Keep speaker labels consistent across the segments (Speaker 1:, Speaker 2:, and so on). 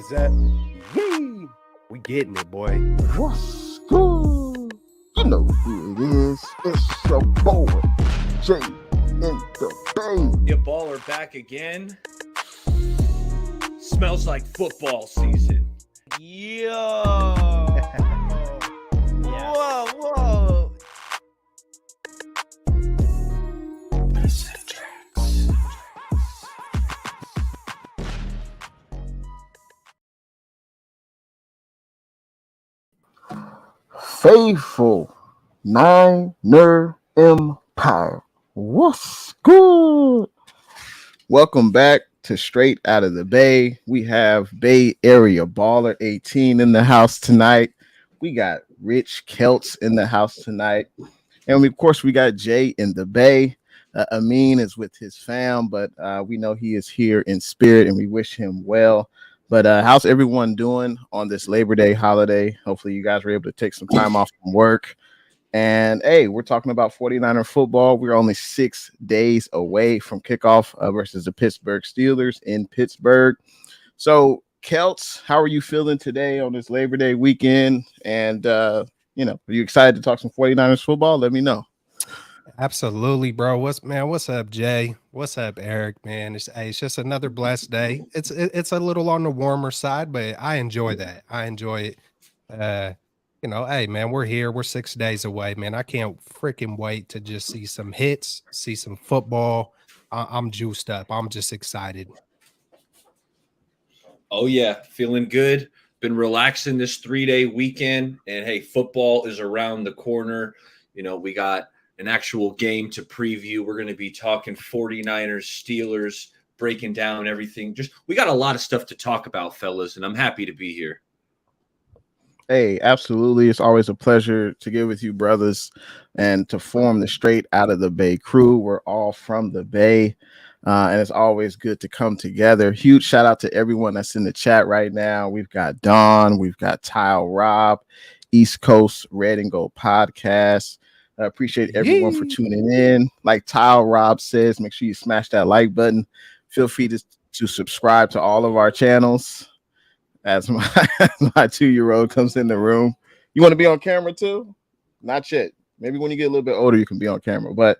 Speaker 1: Is that yee? We getting it, boy.
Speaker 2: What's good? You know who it is. It's your boy, Jay in the Bay.
Speaker 3: Your baller back again. Smells like football season.
Speaker 1: Yo. Whoa, whoa.
Speaker 2: Faithful Niner Empire. What's good? Welcome back to Straight Out of the Bay. We have Bay Area Baller 18 in the house tonight. We got Rich Kelts in the house tonight. And of course, we got Jay in the Bay. Amin is with his fam, but we know he is here in spirit and we wish him well. But how's everyone doing on this Labor Day holiday? Hopefully you guys were able to take some time off from work. And hey, we're talking about 49er football. We're only 6 days away from kickoff versus the Pittsburgh Steelers in Pittsburgh. So, Kelts, how are you feeling today on this Labor Day weekend? And, are you excited to talk some 49ers football? Let me know.
Speaker 4: Absolutely, bro. What's up, Jay? What's up, Eric? Man, it's just another blessed day. It's a little on the warmer side, but I enjoy that. I enjoy it. Hey, man, we're here. We're 6 days away, man. I can't freaking wait to just see some hits, see some football. I'm juiced up. I'm just excited.
Speaker 3: Oh, yeah. Feeling good. Been relaxing this 3-day weekend. And, hey, football is around the corner. We got an actual game to preview. We're going to be talking 49ers, Steelers, breaking down everything. We got a lot of stuff to talk about, fellas, and I'm happy to be here.
Speaker 2: Hey, absolutely. It's always a pleasure to get with you, brothers, and to form the Straight Out of the Bay crew. We're all from the Bay, and it's always good to come together. Huge shout out to everyone that's in the chat right now. We've got Don, we've got Tile Rob, East Coast Red and Gold Podcast. I appreciate everyone for tuning in. Like Tile Rob says, make sure you smash that like button. Feel free to subscribe to all of our channels. As my 2-year-old comes in the room. You want to be on camera too? Not yet. Maybe when you get a little bit older, you can be on camera. But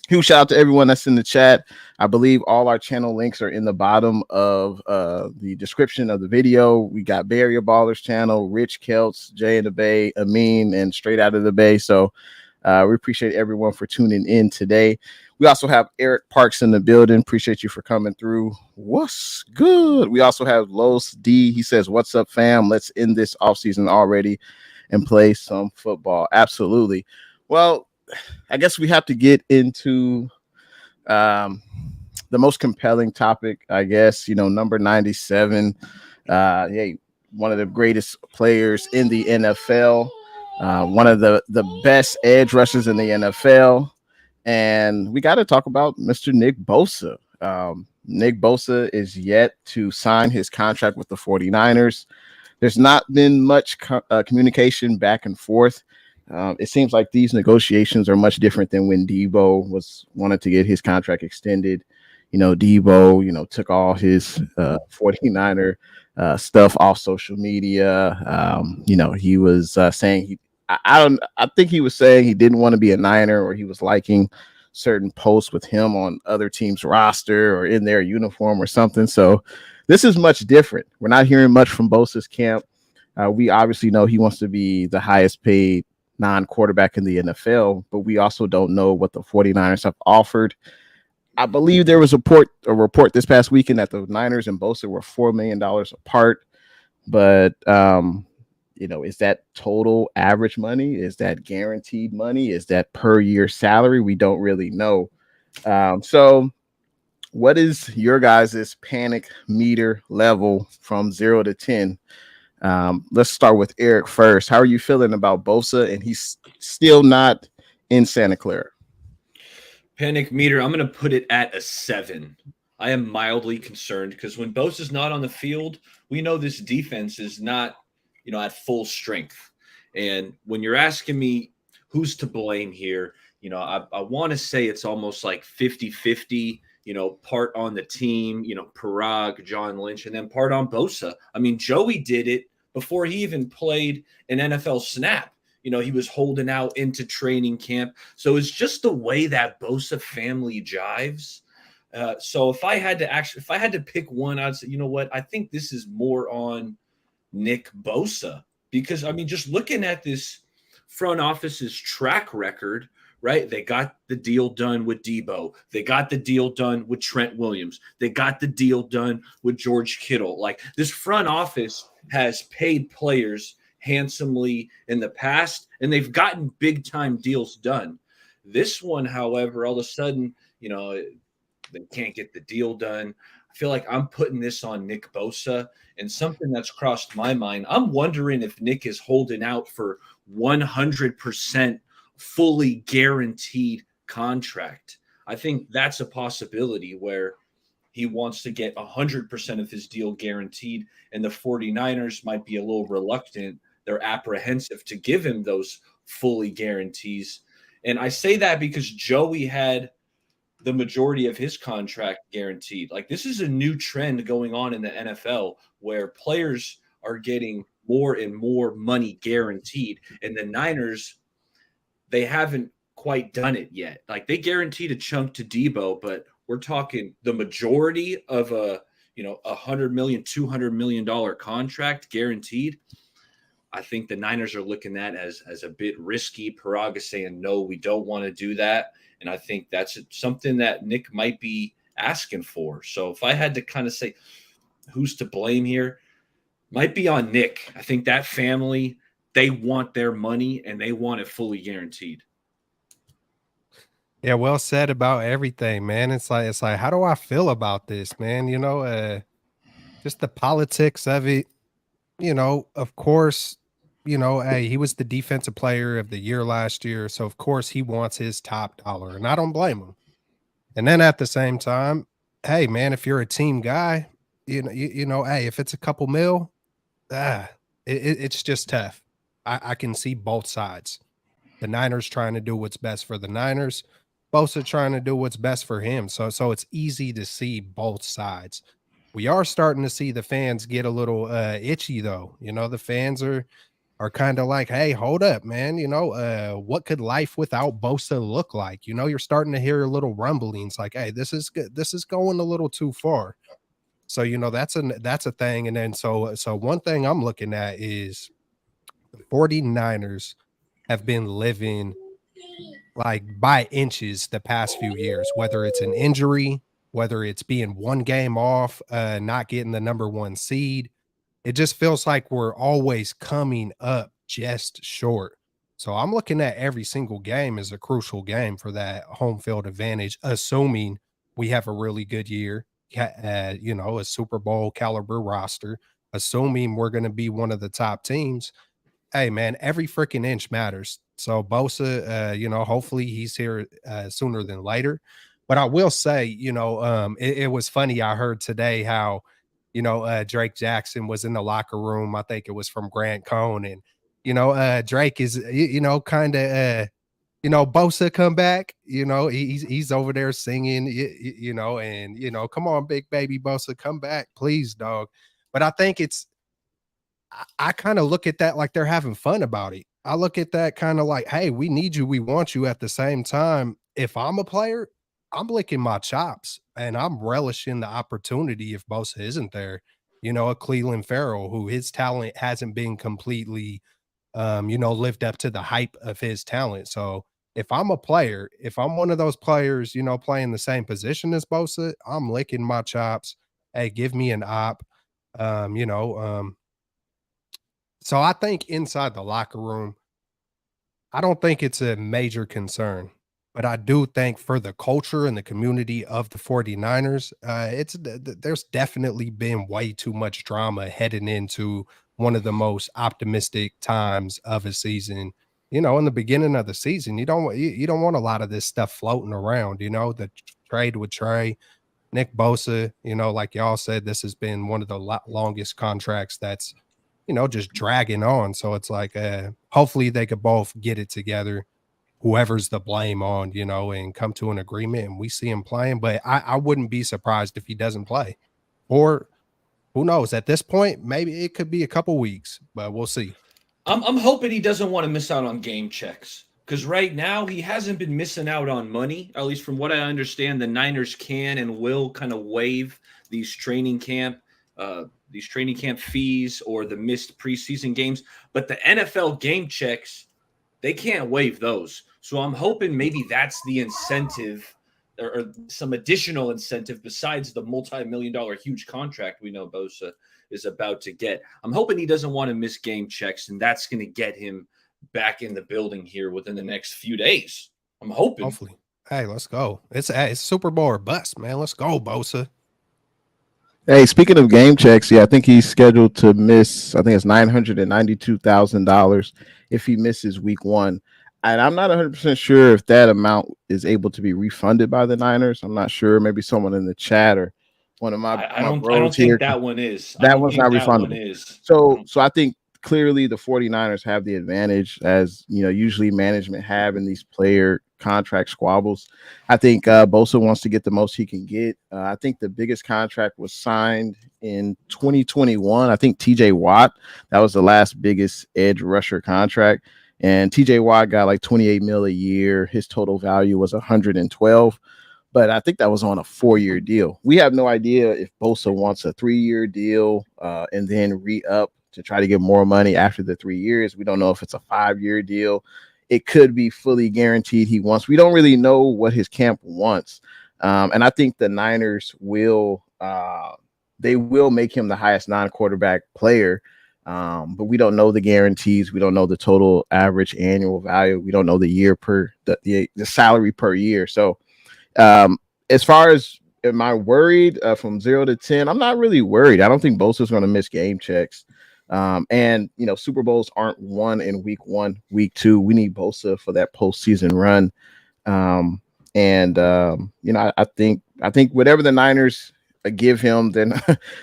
Speaker 2: huge shout out to everyone that's in the chat. I believe all our channel links are in the bottom of the description of the video. We got Bay Area Ballers channel, Rich Kelts, Jay in the Bay, Amin, and Straight Out of the Bay. So we appreciate everyone for tuning in today. We also have Eric Parks in the building. Appreciate you for coming through. What's good? We also have Los D. He says, what's up, fam? Let's end this offseason already and play some football. Absolutely. Well, I guess we have to get into the most compelling topic, I guess, number 97. One of the greatest players in the NFL, one of the best edge rushers in the NFL. And we got to talk about Mr. Nick Bosa. Nick Bosa is yet to sign his contract with the 49ers. There's not been much communication back and forth. It seems like these negotiations are much different than when Debo wanted to get his contract extended. Debo, took all his 49er stuff off social media. He was saying I think he was saying he didn't want to be a Niner, or he was liking certain posts with him on other teams' roster or in their uniform or something. So this is much different. We're not hearing much from Bosa's camp. We obviously know he wants to be the highest paid non-quarterback in the NFL, but we also don't know what the 49ers have offered. I believe there was a report this past weekend that the Niners and Bosa were $4 million apart, but is that total average money? Is that guaranteed money? Is that per year salary? We don't really know. So what is your guys' panic meter level from 0 to 10? Let's start with Eric first. How are you feeling about Bosa? And he's still not in Santa Clara.
Speaker 3: Panic meter, I'm going to put it at a 7. I am mildly concerned because when Bosa's not on the field, we know this defense is not at full strength. And when you're asking me who's to blame here, I want to say it's almost like 50-50 part on the team, Parag, John Lynch, and then part on Bosa. I mean, Joey did it before he even played an NFL snap. He was holding out into training camp. So it's just the way that Bosa family jives. So if I had to pick one, I'd say, you know what? I think this is more on Nick Bosa, because I mean, just looking at this front office's track record, right? They got the deal done with Debo. They got the deal done with Trent Williams. They got the deal done with George Kittle. Like, this front office has paid players handsomely in the past, and they've gotten big time deals done. This one, however, all of a sudden, they can't get the deal done. I feel like I'm putting this on Nick Bosa, and something that's crossed my mind. I'm wondering if Nick is holding out for 100% fully guaranteed contract. I think that's a possibility where he wants to get 100% of his deal guaranteed, and the 49ers might be a little reluctant. They're apprehensive to give him those fully guarantees. And I say that because Joey had the majority of his contract guaranteed. Like, this is a new trend going on in the NFL where players are getting more and more money guaranteed. And the Niners, they haven't quite done it yet. Like, they guaranteed a chunk to Debo, but we're talking the majority of a $100 million, $200 million contract guaranteed. I think the Niners are looking at as a bit risky. Parag is saying, no, we don't want to do that. And I think that's something that Nick might be asking for. So if I had to kind of say who's to blame here, might be on Nick. I think that family, they want their money and they want it fully guaranteed.
Speaker 4: Yeah, well said about everything, man. It's like, how do I feel about this, man? Just the politics of it. Of course, hey, he was the defensive player of the year last year, so of course he wants his top dollar, and I don't blame him. And then at the same time, hey, man, if you're a team guy, hey, if it's a couple mil, it's just tough. I can see both sides. The Niners trying to do what's best for the Niners, Bosa trying to do what's best for him. So it's easy to see both sides. We are starting to see the fans get a little itchy, though. The fans are kind of like, hey, hold up, man. What could life without Bosa look like? You're starting to hear little rumblings like, hey, this is good. This is going a little too far. So, that's a thing. And then so one thing I'm looking at is the 49ers have been living like by inches the past few years, whether it's an injury, whether it's being one game off, not getting the number one seed. It just feels like we're always coming up just short. So I'm looking at every single game as a crucial game for that home field advantage, assuming we have a really good year, a Super Bowl caliber roster, assuming we're going to be one of the top teams. Hey, man, every freaking inch matters. So Bosa, hopefully he's here sooner than later. But I will say, it was funny. I heard today how, Drake Jackson was in the locker room. I think it was from Grant Cohn. And, Drake is, kind of, Bosa come back, he's over there singing, and, come on, big baby Bosa, come back, please, dog. But I think I kind of look at that like they're having fun about it. I look at that kind of like, hey, we need you. We want you. At the same time, if I'm a player, I'm licking my chops and I'm relishing the opportunity if Bosa isn't there. A Cleveland Farrell who his talent hasn't been completely, lived up to the hype of his talent. So if I'm a player, if I'm one of those players, playing the same position as Bosa, I'm licking my chops. Hey, give me an op. So I think inside the locker room, I don't think it's a major concern, but I do think for the culture and the community of the 49ers, there's definitely been way too much drama heading into one of the most optimistic times of a season. In the beginning of the season, you don't want a lot of this stuff floating around. The trade with Trey, Nick Bosa, like y'all said, this has been one of the longest contracts that's just dragging on. So it's like, hopefully they could both get it together. whoever's the blame on, and come to an agreement and we see him playing. But I wouldn't be surprised if he doesn't play. Or who knows? At this point, maybe it could be a couple weeks, but we'll see.
Speaker 3: I'm hoping he doesn't want to miss out on game checks because right now he hasn't been missing out on money. At least from what I understand, the Niners can and will kind of waive these training camp fees or the missed preseason games. But the NFL game checks, they can't waive those. So I'm hoping maybe that's the incentive or some additional incentive besides the multi-million-dollar huge contract we know Bosa is about to get. I'm hoping he doesn't want to miss game checks, and that's going to get him back in the building here within the next few days. I'm hoping.
Speaker 4: Hopefully. Hey, let's go. It's Super Bowl or bust, man. Let's go, Bosa.
Speaker 2: Hey, speaking of game checks, yeah, I think he's scheduled to miss, I think it's $992,000 if he misses week 1. And I'm not 100% sure if that amount is able to be refunded by the Niners. I'm not sure. Maybe someone in the chat or one of my
Speaker 3: I don't
Speaker 2: bros
Speaker 3: think
Speaker 2: here.
Speaker 3: that one is.
Speaker 2: That one's not refundable. So I think clearly the 49ers have the advantage, as usually management have in these player contract squabbles. I think Bosa wants to get the most he can get. I think the biggest contract was signed in 2021. I think TJ Watt, that was the last biggest edge rusher contract. And TJ Watt got like 28 mil a year. His total value was 112. But I think that was on a 4-year deal. We have no idea if Bosa wants a 3-year deal and then re-up to try to get more money after the 3 years. We don't know if it's a 5-year deal. It could be fully guaranteed he wants. We don't really know what his camp wants. And I think the Niners will make him the highest non-quarterback player. But we don't know the guarantees. We don't know the total average annual value. We don't know the salary per year. So as far as am I worried from 0 to 10, I'm not really worried. I don't think Bosa's going to miss game checks. And Super Bowls aren't won in week 1, week 2. We need Bosa for that postseason run. I think whatever the Niners give him, then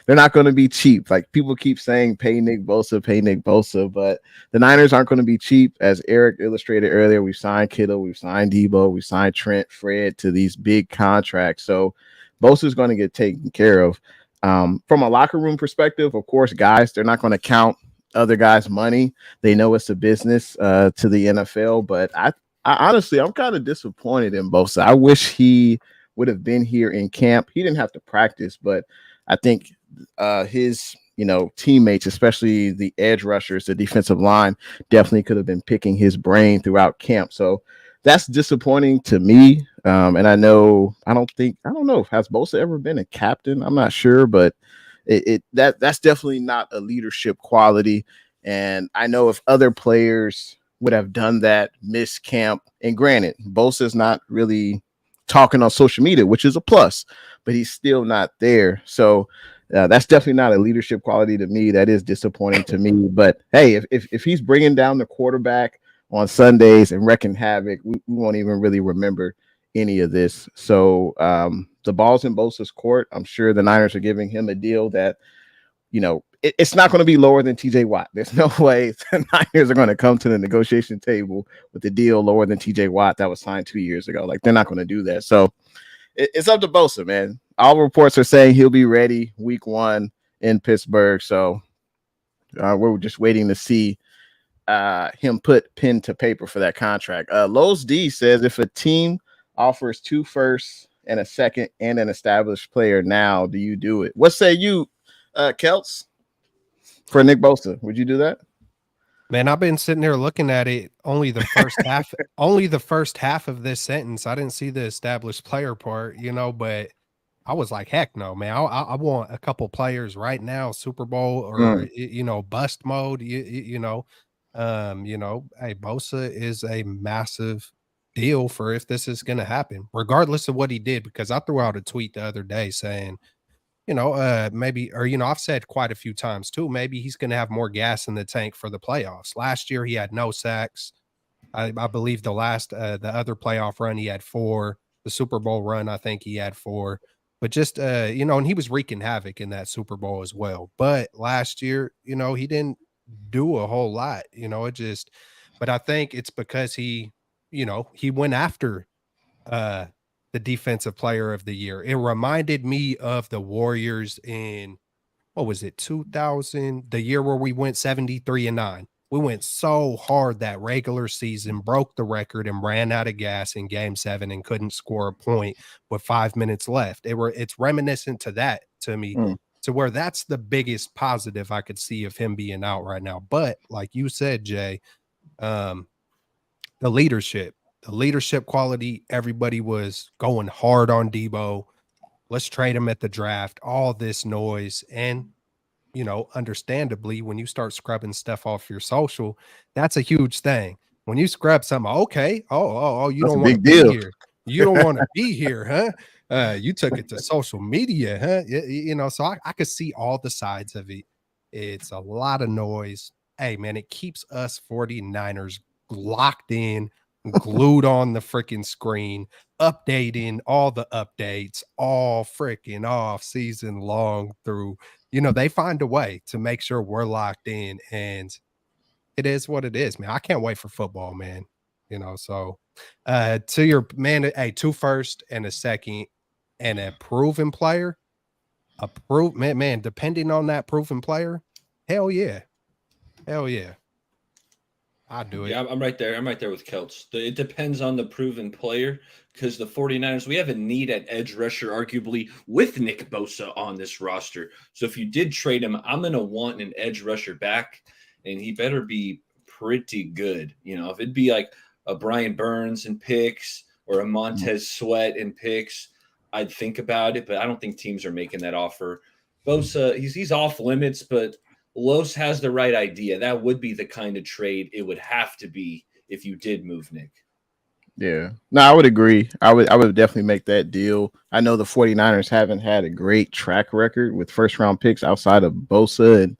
Speaker 2: they're not going to be cheap. Like people keep saying, pay Nick Bosa, but the Niners aren't going to be cheap. As Eric illustrated earlier, we've signed Kittle, we've signed Debo, we've signed Trent, Fred to these big contracts. So Bosa is going to get taken care of. From a locker room perspective, of course, guys, they're not going to count other guys' money. They know it's a business to the NFL, but I honestly, I'm kind of disappointed in Bosa. I wish he would have been here in camp. He didn't have to practice, but I think his teammates, especially the edge rushers, the defensive line, definitely could have been picking his brain throughout camp. So that's disappointing to me. And I don't know, has Bosa ever been a captain? I'm not sure, but that's definitely not a leadership quality. And I know if other players would have done that, miss camp, and granted, Bosa's not really talking on social media, which is a plus, but he's still not there. So that's definitely not a leadership quality to me. That is disappointing to me. But hey, if he's bringing down the quarterback on Sundays and wrecking havoc, we won't even really remember any of this. So the ball's in Bosa's court. I'm sure the Niners are giving him a deal that, it's not going to be lower than TJ Watt. There's no way the Niners are going to come to the negotiation table with a deal lower than TJ Watt that was signed 2 years ago. Like, they're not going to do that. So it's up to Bosa, man. All reports are saying he'll be ready week 1 in Pittsburgh. So we're just waiting to see him put pen to paper for that contract. Lowe's D says if a team offers 2 firsts and a second and an established player now, do you do it? What say you, Kelts? For Nick Bosa, would you do that?
Speaker 4: Man, I've been sitting there looking at it. Only the first half of this sentence. I didn't see the established player part, but I was like, heck no, man. I want a couple players right now, Super Bowl or bust mode. Hey, Bosa is a massive deal for if this is going to happen, regardless of what he did. Because I threw out a tweet the other day saying, maybe, or, I've said quite a few times too, maybe he's going to have more gas in the tank for the playoffs. Last year, he had no sacks. I believe the other playoff run, he had 4. The Super Bowl run, I think he had 4. But just, and he was wreaking havoc in that Super Bowl as well. But last year, he didn't do a whole lot, but I think it's because he he went after the defensive player of the year. It reminded me of the Warriors in, what was it, 2000, the year where we went 73-9. We went so hard that regular season, broke the record, and ran out of gas in game 7 and couldn't score a point with 5 minutes left. It's reminiscent to that to me, to where that's the biggest positive I could see of him being out right now. But like you said, Jay, the leadership quality, everybody was going hard on Debo. Let's trade him at the draft, all this noise. And understandably, when you start scrubbing stuff off your social, that's a huge thing. When you scrub something, okay, you
Speaker 2: That's a
Speaker 4: don't want to
Speaker 2: big
Speaker 4: be
Speaker 2: deal.
Speaker 4: here. You don't want to be here, huh? You took it to social media, huh? So I could see all the sides of it. It's a lot of noise. Hey, man, it keeps us 49ers locked in, glued on the freaking screen, updating all the updates all freaking off season long through. They find a way to make sure we're locked in, and it is what it is, man. I can't wait for football, man. So to your man, hey, 2 first and a second and a proven player, man, depending on that proven player, hell yeah. I do it.
Speaker 3: Yeah, I'm right there. I'm right there with Celts. It depends on the proven player because the 49ers, we have a need at edge rusher, arguably, with Nick Bosa on this roster. So if you did trade him, I'm going to want an edge rusher back, and he better be pretty good. If it'd be like a Brian Burns and picks or a Montez Sweat and picks, I'd think about it, but I don't think teams are making that offer. Bosa, he's off limits, but Los has the right idea. That would be the kind of trade it would have to be if you did move Nick.
Speaker 2: Yeah. No, I would agree. I would definitely make that deal. I know the 49ers haven't had a great track record with first round picks outside of Bosa, and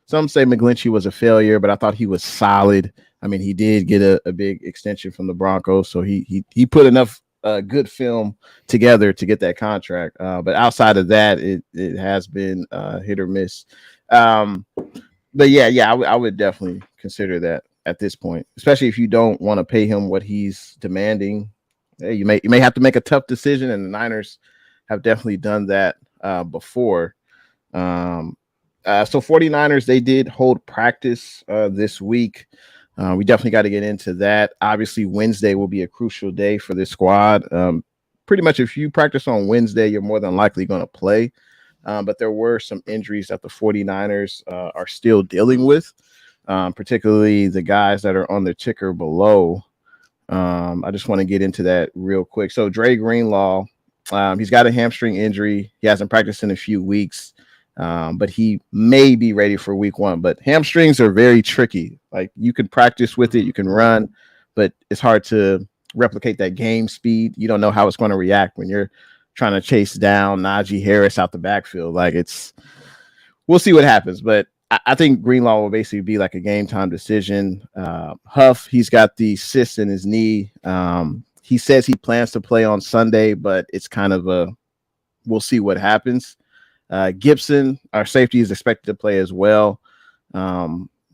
Speaker 2: some say McGlinchey was a failure, but I thought he was solid. I mean, he did get a big extension from the Broncos, so he put enough good film together to get that contract. But outside of that, it has been hit or miss. But yeah, I would definitely consider that at this point, especially if you don't want to pay him what he's demanding. Hey, you may have to make a tough decision, and the Niners have definitely done that before. So 49ers, they did hold practice this week. We definitely got to get into that. Obviously, Wednesday will be a crucial day for this squad. Pretty much if you practice on Wednesday, you're more than likely going to play. But there were some injuries that the 49ers are still dealing with, particularly the guys that are on the ticker below. I just want to get into that real quick. So Dre Greenlaw, he's got a hamstring injury. He hasn't practiced in a few weeks, but he may be ready for week 1. But hamstrings are very tricky. Like, you can practice with it, you can run, but it's hard to replicate that game speed. You don't know how it's going to react when you're trying to chase down Najee Harris out the backfield. We'll see what happens, but I think Greenlaw will basically be like a game time decision. Huff, he's got the cyst in his knee. He says he plans to play on Sunday, but it's kind of we'll see what happens. Gibson, our safety, is expected to play as well.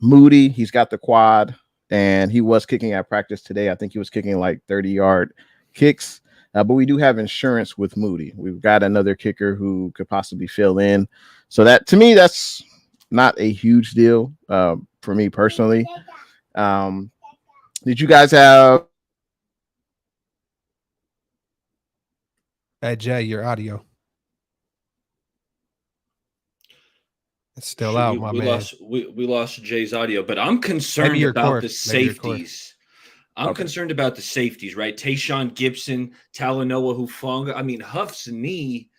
Speaker 2: Moody, he's got the quad, and he was kicking at practice today. I think he was kicking like 30-yard kicks. But we do have insurance with Moody. We've got another kicker who could possibly fill in. So that, to me, that's not a huge deal for me personally. Did you guys have?
Speaker 4: Hey, Jay, your audio. It's still out, my man.
Speaker 3: We lost Jay's audio, but I'm concerned about the safeties. I'm concerned about the safeties, right? Tayshaun Gibson, Talanoa Hufanga. I mean, Huff's knee,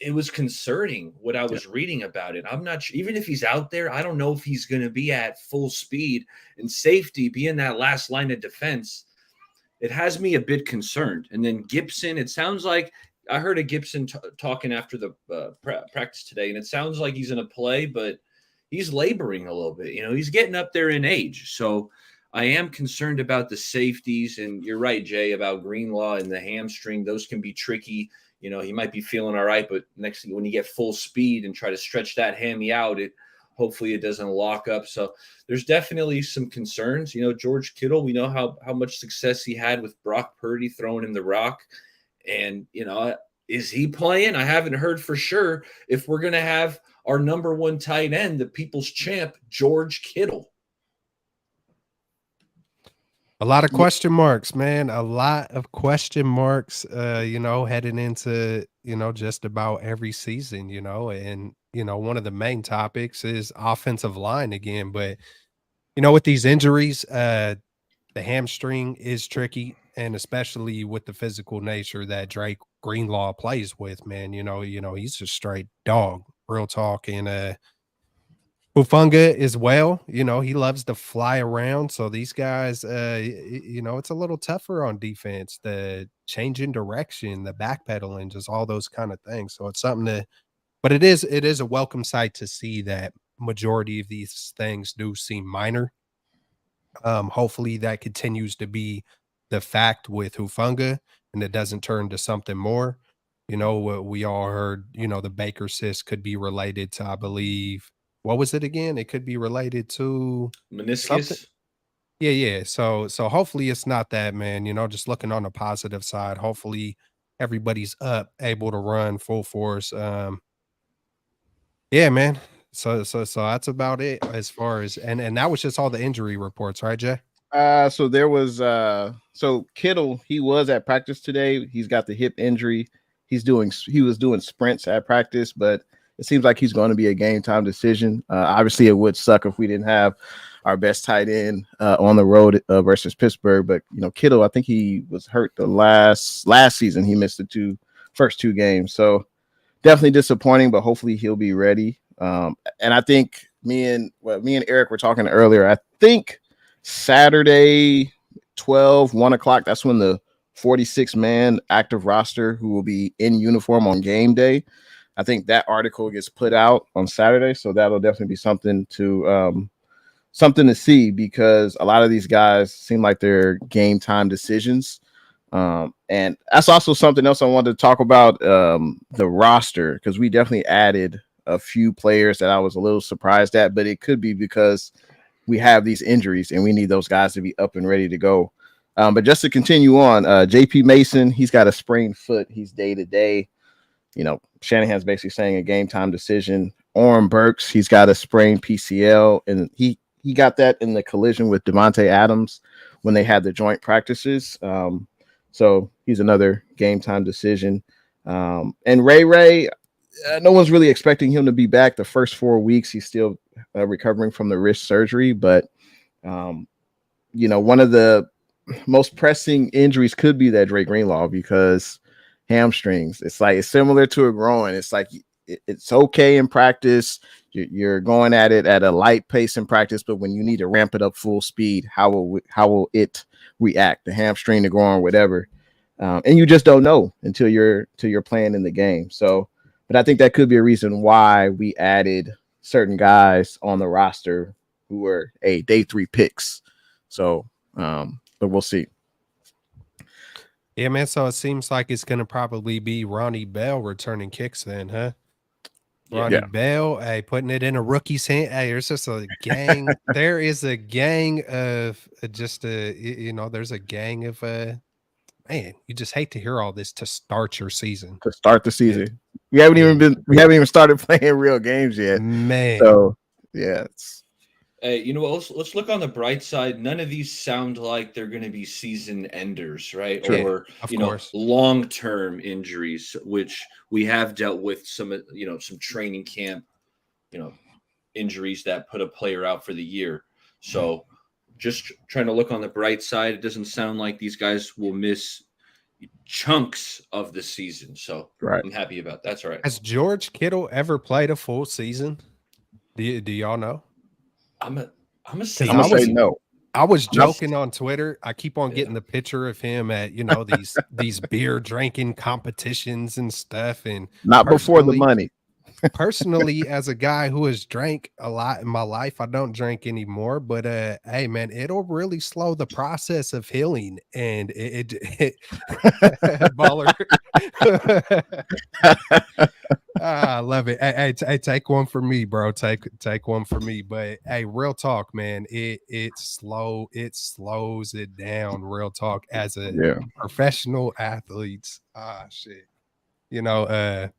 Speaker 3: it was concerning what I was reading about it. I'm not sure. Even if he's out there, I don't know if he's going to be at full speed. And safety, being that last line of defense, it has me a bit concerned. And then Gibson, it sounds like I heard a Gibson talking after the practice today, and it sounds like he's going to play, but he's laboring a little bit. He's getting up there in age. So I am concerned about the safeties, and you're right, Jay, about Greenlaw and the hamstring. Those can be tricky. He might be feeling all right, but next thing, when you get full speed and try to stretch that hammy out, it Hopefully it doesn't lock up. So there's definitely some concerns. George Kittle, we know how much success he had with Brock Purdy throwing him the rock. And, is he playing? I haven't heard for sure if we're going to have our number one tight end, the people's champ, George Kittle.
Speaker 4: A lot of question marks, man. A lot of question marks, heading into, just about every season, and, one of the main topics is offensive line again. But, with these injuries, the hamstring is tricky, and especially with the physical nature that Drake Greenlaw plays with, man, he's a straight dog, real talk. And, Hufanga as well, he loves to fly around. So these guys, it's a little tougher on defense, the change in direction, the backpedaling, just all those kind of things. So it's something but it is a welcome sight to see that majority of these things do seem minor. Hopefully that continues to be the fact with Hufanga and it doesn't turn to something more. We all heard, the Baker cyst could be related to, I believe, what was it again? It could be related to something.
Speaker 3: Meniscus.
Speaker 4: Yeah. So hopefully it's not that, man. Just looking on the positive side. Hopefully everybody's up, able to run full force. Yeah, man. So that's about it as far as and that was just all the injury reports, right, Jay?
Speaker 2: So there was so Kittle, he was at practice today. He's got the hip injury. He was doing sprints at practice, but it seems like he's going to be a game time decision. Obviously, it would suck if we didn't have our best tight end on the road versus Pittsburgh. But Kittle, I think he was hurt the last season. He missed the first two games, so definitely disappointing. But hopefully, he'll be ready. And I think me and Eric were talking earlier. I think Saturday, 1 o'clock. That's when the 46-man active roster who will be in uniform on game day. I think that article gets put out on Saturday, so that'll definitely be something to see because a lot of these guys seem like they're game time decisions, and that's also something else I wanted to talk about, the roster, because we definitely added a few players that I was a little surprised at, but it could be because we have these injuries and we need those guys to be up and ready to go. But just to continue on, JP Mason, he's got a sprained foot. He's day to day. Shanahan's basically saying a game time decision. Orrin Burks, he's got a sprained PCL, and he got that in the collision with Devontae Adams when they had the joint practices. So he's another game time decision. And Ray, no one's really expecting him to be back the first 4 weeks. He's still recovering from the wrist surgery, but one of the most pressing injuries could be that Drake Greenlaw because hamstrings. It's similar to a groin. It's like it's okay in practice. You're going at it at a light pace in practice, but when you need to ramp it up full speed, how will it react? The hamstring, the groin, whatever, and you just don't know until you're playing in the game. So, but I think that could be a reason why we added certain guys on the roster who were day 3 picks. So, but we'll see.
Speaker 4: Yeah, man. So it seems like it's going to probably be Ronnie Bell returning kicks then, huh? Ronnie Bell, hey, putting it in a rookie's hand. Hey, there's just a gang. There is a gang of there's a gang of man, you just hate to hear all this to start your season.
Speaker 2: To start the season. We haven't even started playing real games yet.
Speaker 4: Man.
Speaker 2: So yeah,
Speaker 3: Hey, you know what? Let's look on the bright side. None of these sound like they're going to be season enders, right?
Speaker 4: True.
Speaker 3: Or
Speaker 4: Of course.
Speaker 3: long-term injuries, which we have dealt with some training camp, injuries that put a player out for the year. So just trying to look on the bright side. It doesn't sound like these guys will miss chunks of the season. So
Speaker 2: right.
Speaker 3: I'm happy about that. That's all right.
Speaker 4: Has George Kittle ever played a full season? Do y'all know?
Speaker 3: I'm gonna
Speaker 2: say no.
Speaker 4: I was joking on Twitter. I keep on getting the picture of him at these beer drinking competitions and stuff. And
Speaker 2: not before the money.
Speaker 4: personally, as a guy who has drank a lot in my life, I don't drink anymore, but hey man, it'll really slow the process of healing, and it baller. I love it. Hey, take one for me, bro. Take one for me. But hey, real talk, man. It slows it down. Real talk as a
Speaker 2: Yeah.
Speaker 4: professional athletes. Ah, shit. You know,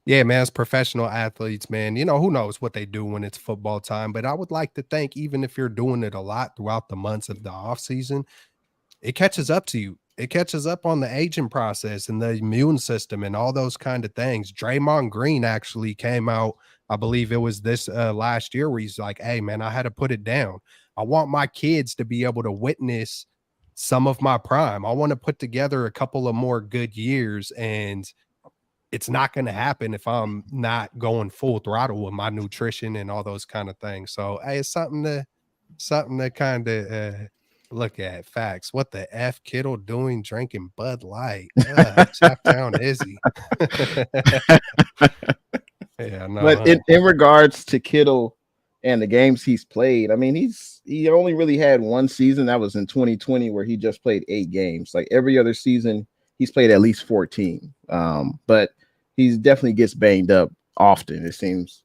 Speaker 4: yeah, man, as professional athletes, man, who knows what they do when it's football time. But I would like to think, even if you're doing it a lot throughout the months of the off season, it catches up to you. It catches up on the aging process and the immune system and all those kind of things. Draymond Green actually came out, I believe it was this last year, where he's like, "Hey, man, I had to put it down. I want my kids to be able to witness some of my prime. I want to put together a couple of more good years, and it's not going to happen if I'm not going full throttle with my nutrition and all those kind of things." So, hey, it's something to kind of look at. Facts. What the F Kittle doing drinking Bud Light? Chaptown Izzy. Yeah, no.
Speaker 2: But in regards to Kittle and the games he's played, I mean, he only really had one season. That was in 2020, where he just played 8 games. Like every other season, he's played at least 14. But he definitely gets banged up often, it seems.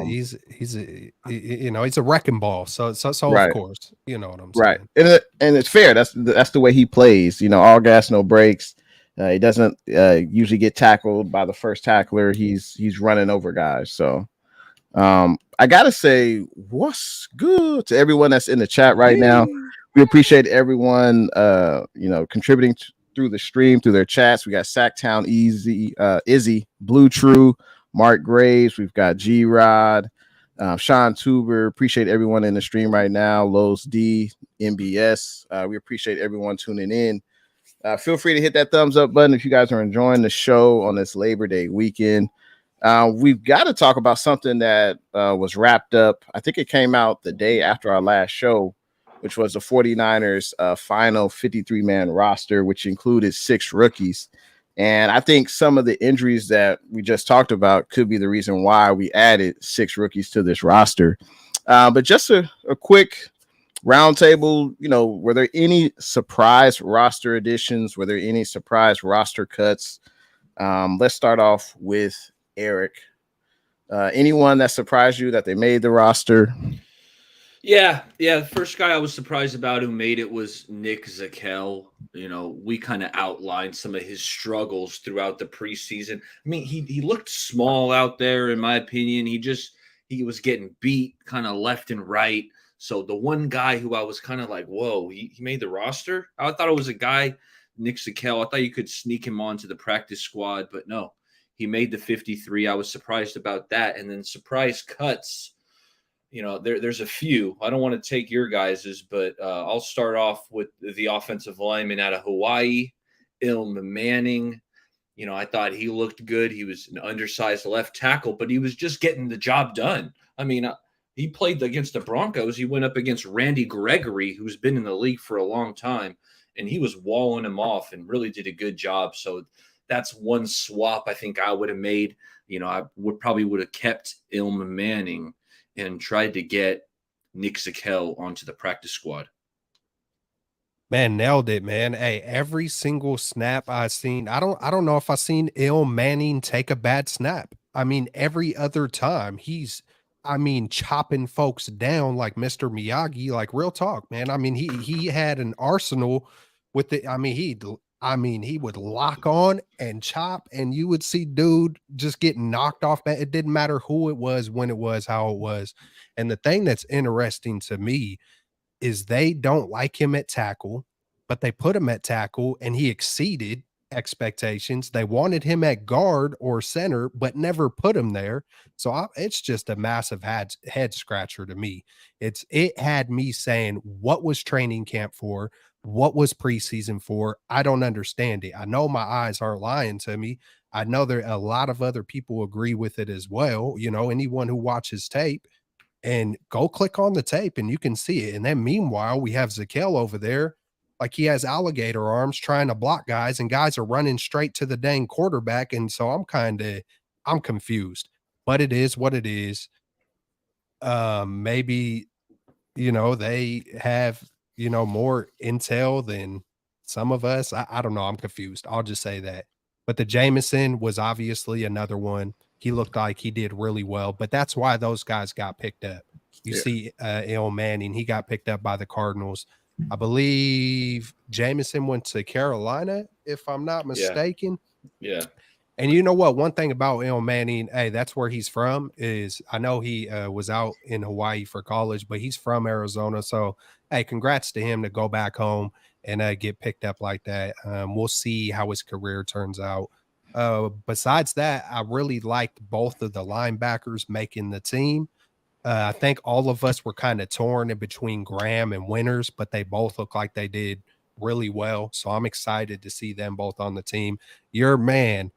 Speaker 4: He's he's a wrecking ball. So
Speaker 2: Right.
Speaker 4: of course, you know what I'm
Speaker 2: Right,
Speaker 4: saying.
Speaker 2: and it's fair. That's the way he plays. All gas, no breaks. He doesn't usually get tackled by the first tackler. He's running over guys. So I gotta say, what's good to everyone that's in the chat right now. We appreciate everyone contributing through the stream, through their chats. We got Sacktown Izzy, Blue True, Mark Graves. We've got G Rod. Sean Tuber, appreciate everyone in the stream right now. Lowe's D, MBS, we appreciate everyone tuning in. Feel free to hit that thumbs up button if you guys are enjoying the show on this Labor Day weekend. We've got to talk about something that was wrapped up. I think it came out the day after our last show, which was the 49ers final 53-man roster, which included 6 rookies. And I think some of the injuries that we just talked about could be the reason why we added 6 rookies to this roster. But just a quick roundtable, were there any surprise roster additions? Were there any surprise roster cuts? Let's start off with Eric. Anyone that surprised you that they made the roster?
Speaker 3: Yeah. The first guy I was surprised about who made it was Nick Zakelj. We kind of outlined some of his struggles throughout the preseason. I mean, he looked small out there, in my opinion. He was getting beat kind of left and right. So the one guy who I was kind of like, whoa, he made the roster. I thought it was a guy, Nick Zakelj. I thought you could sneak him onto the practice squad, but no, he made the 53. I was surprised about that. And then surprise cuts. There's a few. I don't want to take your guys's, but I'll start off with the offensive lineman out of Hawaii, Ilm Manning. I thought he looked good. He was an undersized left tackle, but he was just getting the job done. I mean, he played against the Broncos. He went up against Randy Gregory, who's been in the league for a long time, and he was walling him off and really did a good job. So that's one swap I think I would have made. I would have kept Ilm Manning and tried to get Nick Zakelj onto the practice squad.
Speaker 4: Man, nailed it, man. Hey, every single snap I seen, I don't know if I seen Ilm Manning take a bad snap. I mean, every other time he's chopping folks down like Mr. Miyagi, like real talk, man. I mean, he had an arsenal with it. He would lock on and chop, and you would see dude just getting knocked off. It didn't matter who it was, when it was, how it was. And the thing that's interesting to me is they don't like him at tackle, but they put him at tackle and he exceeded expectations. They wanted him at guard or center, but never put him there. So it's just a massive head scratcher to me. It had me saying, what was training camp for? What was preseason for? I don't understand it. I know my eyes aren't lying to me. I know there a lot of other people agree with it as well. Anyone who watches tape, and go click on the tape and you can see it. And then meanwhile, we have Zakelj over there, like he has alligator arms trying to block guys, and guys are running straight to the dang quarterback. And so I'm I'm confused, but it is what it is. Maybe, they have, more intel than some of us. I don't know. I'm confused. I'll just say that. But the Jameson was obviously another one. He looked like he did really well, but that's why those guys got picked up. You see, Il Manning, he got picked up by the Cardinals. I believe Jameson went to Carolina, if I'm not mistaken.
Speaker 3: Yeah.
Speaker 4: And you know what? One thing about Il Manning, hey, that's where he's from. Is I know he was out in Hawaii for college, but he's from Arizona. So, hey, congrats to him to go back home and get picked up like that. We'll see how his career turns out. Besides that, I really liked both of the linebackers making the team. I think all of us were kind of torn in between Graham and Winters, but they both look like they did really well. So I'm excited to see them both on the team. Your man,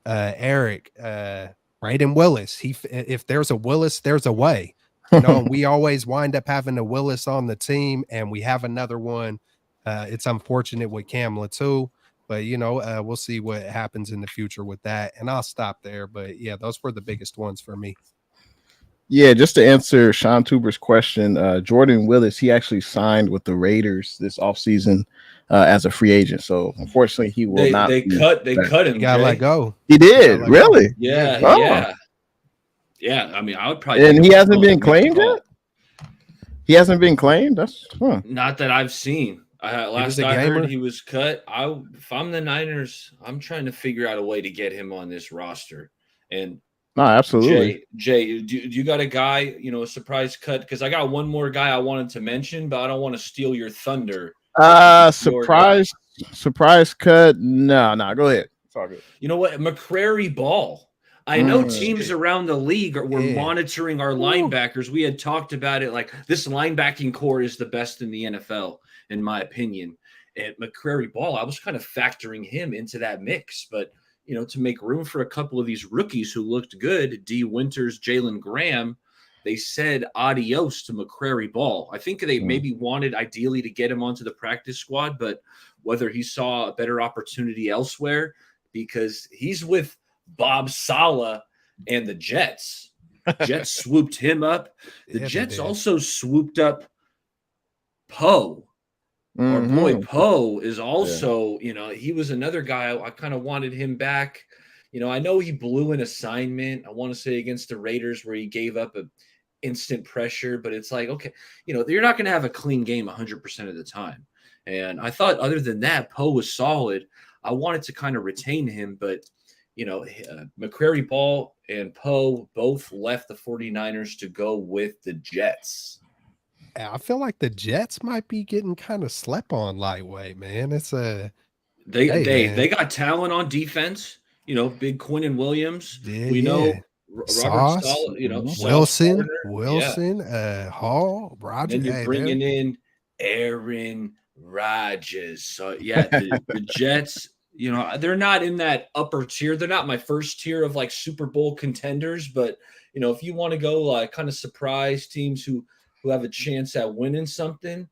Speaker 4: Eric, Brayden Willis. If there's a Willis, there's a way. And we always wind up having a Willis on the team, and we have another one. It's unfortunate with Kamla too, but we'll see what happens in the future with that. And I'll stop there. But yeah, those were the biggest ones for me.
Speaker 2: Yeah, just to answer Sean Tuber's question, Jordan Willis, he actually signed with the Raiders this offseason as a free agent. So unfortunately, he will not.
Speaker 3: They cut him.
Speaker 4: He got let go.
Speaker 2: He did, really?
Speaker 3: Yeah,
Speaker 2: oh.
Speaker 3: yeah. I mean, I would probably.
Speaker 2: And he hasn't been claimed yet. He hasn't been claimed. That's
Speaker 3: not that I've seen. Last I heard, he was cut. If I'm the Niners, I'm trying to figure out a way to get him on this roster. And
Speaker 2: no, absolutely.
Speaker 3: Jay, do you got a guy, a surprise cut? Because I got one more guy I wanted to mention, but I don't want to steal your thunder.
Speaker 2: Surprise cut. No, go ahead. It's all good.
Speaker 3: You know what? McCrary Ball. I know teams around the league were monitoring our linebackers. We had talked about it like this linebacking core is the best in the NFL, in my opinion. And McCrary Ball, I was kind of factoring him into that mix, but to make room for a couple of these rookies who looked good, D. Winters, Jalen Graham, they said adios to McCrary Ball. I think they maybe wanted ideally to get him onto the practice squad, but whether he saw a better opportunity elsewhere, because he's with Bob Saleh and the Jets. Jets swooped him up. The Jets also swooped up Poe. Our boy Poe is also, he was another guy. I kind of wanted him back. I know he blew an assignment, I want to say against the Raiders, where he gave up a instant pressure, but it's like, okay, you're not going to have a clean game 100% of the time. And I thought other than that, Poe was solid. I wanted to kind of retain him, but McCrary Ball and Poe both left the 49ers to go with the Jets.
Speaker 4: I feel like the Jets might be getting kind of slept on lightweight, man. It's
Speaker 3: they got talent on defense. Big Quinnen Williams. We know Robert
Speaker 4: Wilson, Hall, Roger.
Speaker 3: And you're bringing in Aaron Rodgers. So the Jets. They're not in that upper tier. They're not my first tier of like Super Bowl contenders, but if you want to go like kind of surprise teams who have a chance at winning something,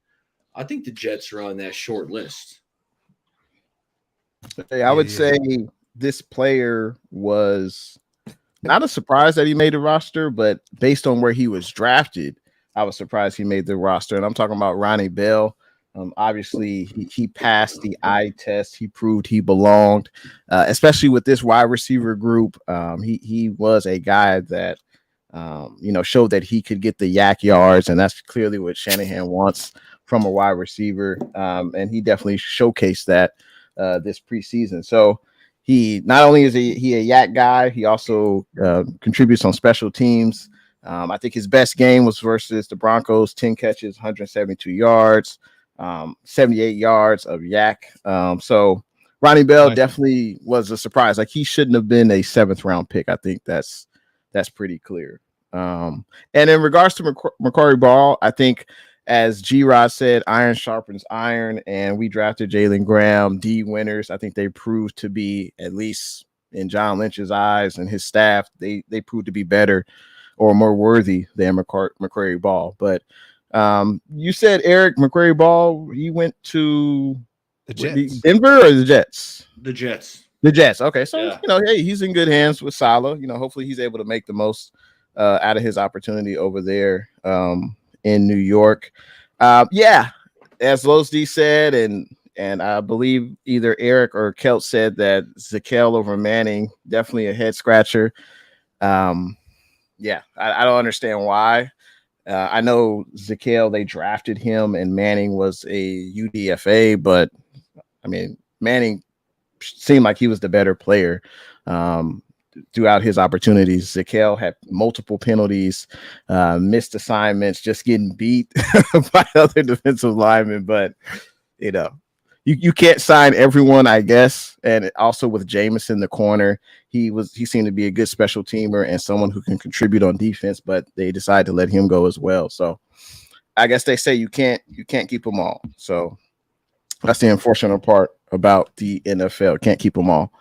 Speaker 3: I think the Jets are on that short list.
Speaker 2: I would say this player was not a surprise that he made the roster, but based on where he was drafted, I was surprised he made the roster. And I'm talking about Ronnie Bell. Obviously, he passed the eye test. He proved he belonged, especially with this wide receiver group. He was a guy that, showed that he could get the yak yards, and that's clearly what Shanahan wants from a wide receiver. And he definitely showcased that this preseason. So he not only is he a yak guy, he also contributes on special teams. I think his best game was versus the Broncos, 10 catches, 172 yards. 78 yards of yak. So Ronnie Bell definitely was a surprise. Like, he shouldn't have been a 7th round pick. I think that's pretty clear. And in regards to McCrary Ball, I think, as G-Rod said, iron sharpens iron, and we drafted Jalen Graham, D. Winters. I think they proved to be, at least in John Lynch's eyes and his staff, they proved to be better or more worthy than McCrary Ball. But you said Eric McCrary Ball, he went to
Speaker 4: the Jets.
Speaker 2: Denver or the Jets?
Speaker 3: The Jets.
Speaker 2: The Jets. Okay, so
Speaker 3: Yeah.
Speaker 2: hey, he's in good hands with Salah. Hopefully he's able to make the most out of his opportunity over there in New York. Yeah, as Los D said, and I believe either Eric or Kelt said that Zakel over Manning, definitely a head scratcher. Yeah, I don't understand why. I know Zakel, they drafted him, and Manning was a UDFA, but I mean, Manning seemed like he was the better player throughout his opportunities. Zakel had multiple penalties, missed assignments, just getting beat by other defensive linemen. But you can't sign everyone, I guess. And also with Jameson, the corner, he seemed to be a good special teamer and someone who can contribute on defense. But they decided to let him go as well. So I guess they say you can't keep them all. So that's the unfortunate part about the NFL. Can't keep them all.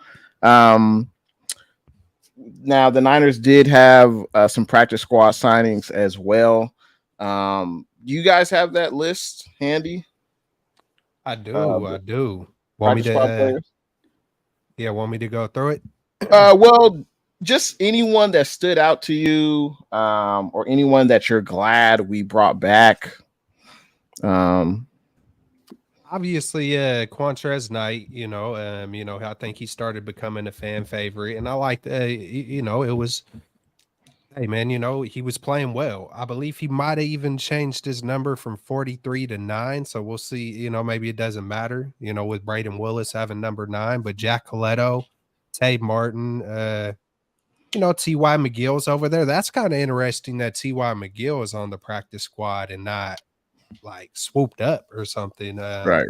Speaker 2: Now the Niners did have some practice squad signings as well. Do you guys have that list handy?
Speaker 4: I do. Want me
Speaker 2: Practice squad
Speaker 4: to?
Speaker 2: players?
Speaker 4: Yeah, want me to go through it?
Speaker 2: Well, just anyone that stood out to you, or anyone that you're glad we brought back.
Speaker 4: Obviously, Quantrez Knight, I think he started becoming a fan favorite, and I liked, it was, hey man, he was playing well. I believe he might have even changed his number from 43 to 9, so we'll see. Maybe it doesn't matter. With Braden Willis having number 9, but Jack Coletto, Tay Martin, T.Y. McGill's over there. That's kind of interesting that T.Y. McGill is on the practice squad and not like swooped up or something.
Speaker 2: Right.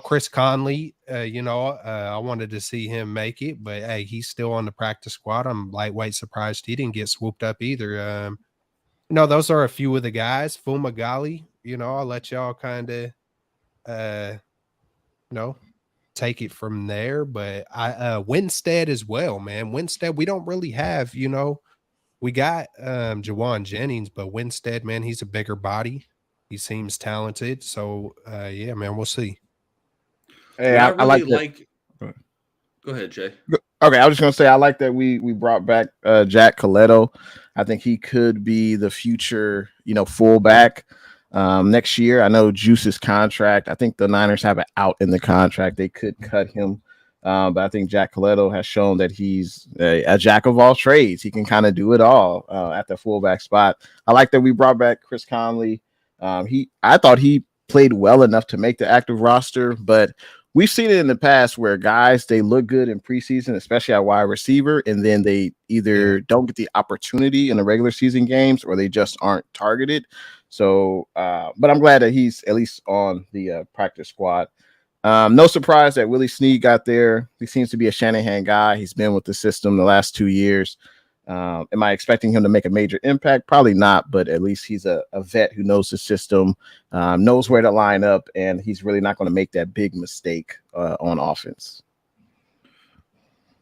Speaker 4: Chris Conley, I wanted to see him make it, but hey, he's still on the practice squad. I'm lightweight surprised he didn't get swooped up either. Those are a few of the guys. Fumagalli, I'll let y'all kind of, take it from there. But Winstead as well, man. Winstead, we don't really have, we got Jawan Jennings, but Winstead, man, he's a bigger body. He seems talented. So yeah, man, we'll see.
Speaker 2: Hey,
Speaker 3: I
Speaker 2: I
Speaker 3: really
Speaker 2: like
Speaker 3: like. Go ahead, Jay.
Speaker 2: Okay, I was just gonna say I like that we brought back Jack Coletto. I think he could be the future, fullback next year. I know Juice's contract. I think the Niners have it out in the contract. They could cut him, but I think Jack Coletto has shown that he's a jack of all trades. He can kind of do it all at the fullback spot. I like that we brought back Chris Conley. I thought he played well enough to make the active roster, but we've seen it in the past where guys, they look good in preseason, especially at wide receiver, and then they either don't get the opportunity in the regular season games or they just aren't targeted. So, but I'm glad that he's at least on the practice squad. No surprise that Willie Snead got there. He seems to be a Shanahan guy. He's been with the system the last 2 years. Am I expecting him to make a major impact? Probably not, but at least he's a vet who knows the system, knows where to line up, and he's really not going to make that big mistake on offense.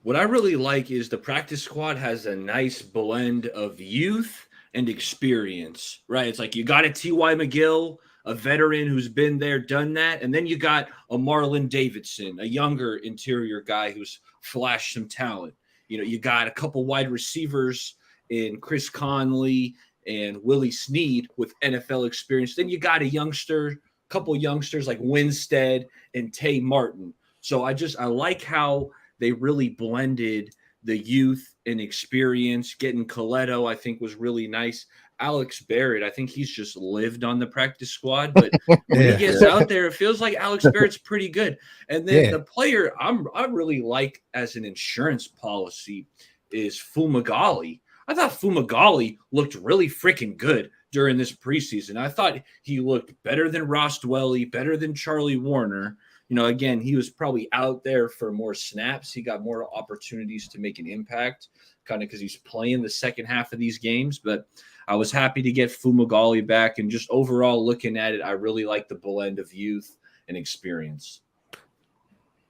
Speaker 3: What I really like is the practice squad has a nice blend of youth and experience, right? It's like you got a T.Y. McGill, a veteran who's been there, done that, and then you got a Marlon Davidson, a younger interior guy who's flashed some talent. You got a couple wide receivers in Chris Conley and Willie Snead with NFL experience. Then you got a couple youngsters like Winstead and Tay Martin. So I like how they really blended the youth and experience. Getting Coletto, I think, was really nice. Alex Barrett, I think he's just lived on the practice squad, but when he gets out there, it feels like Alex Barrett's pretty good. And then the player I really like as an insurance policy is Fumagalli. I thought Fumagalli looked really freaking good during this preseason. I thought he looked better than Ross Dwelly, better than Charlie Warner. Again, he was probably out there for more snaps. He got more opportunities to make an impact, kind of because he's playing the second half of these games. But I was happy to get Fumagalli back, and just overall looking at it, I really like the blend of youth and experience.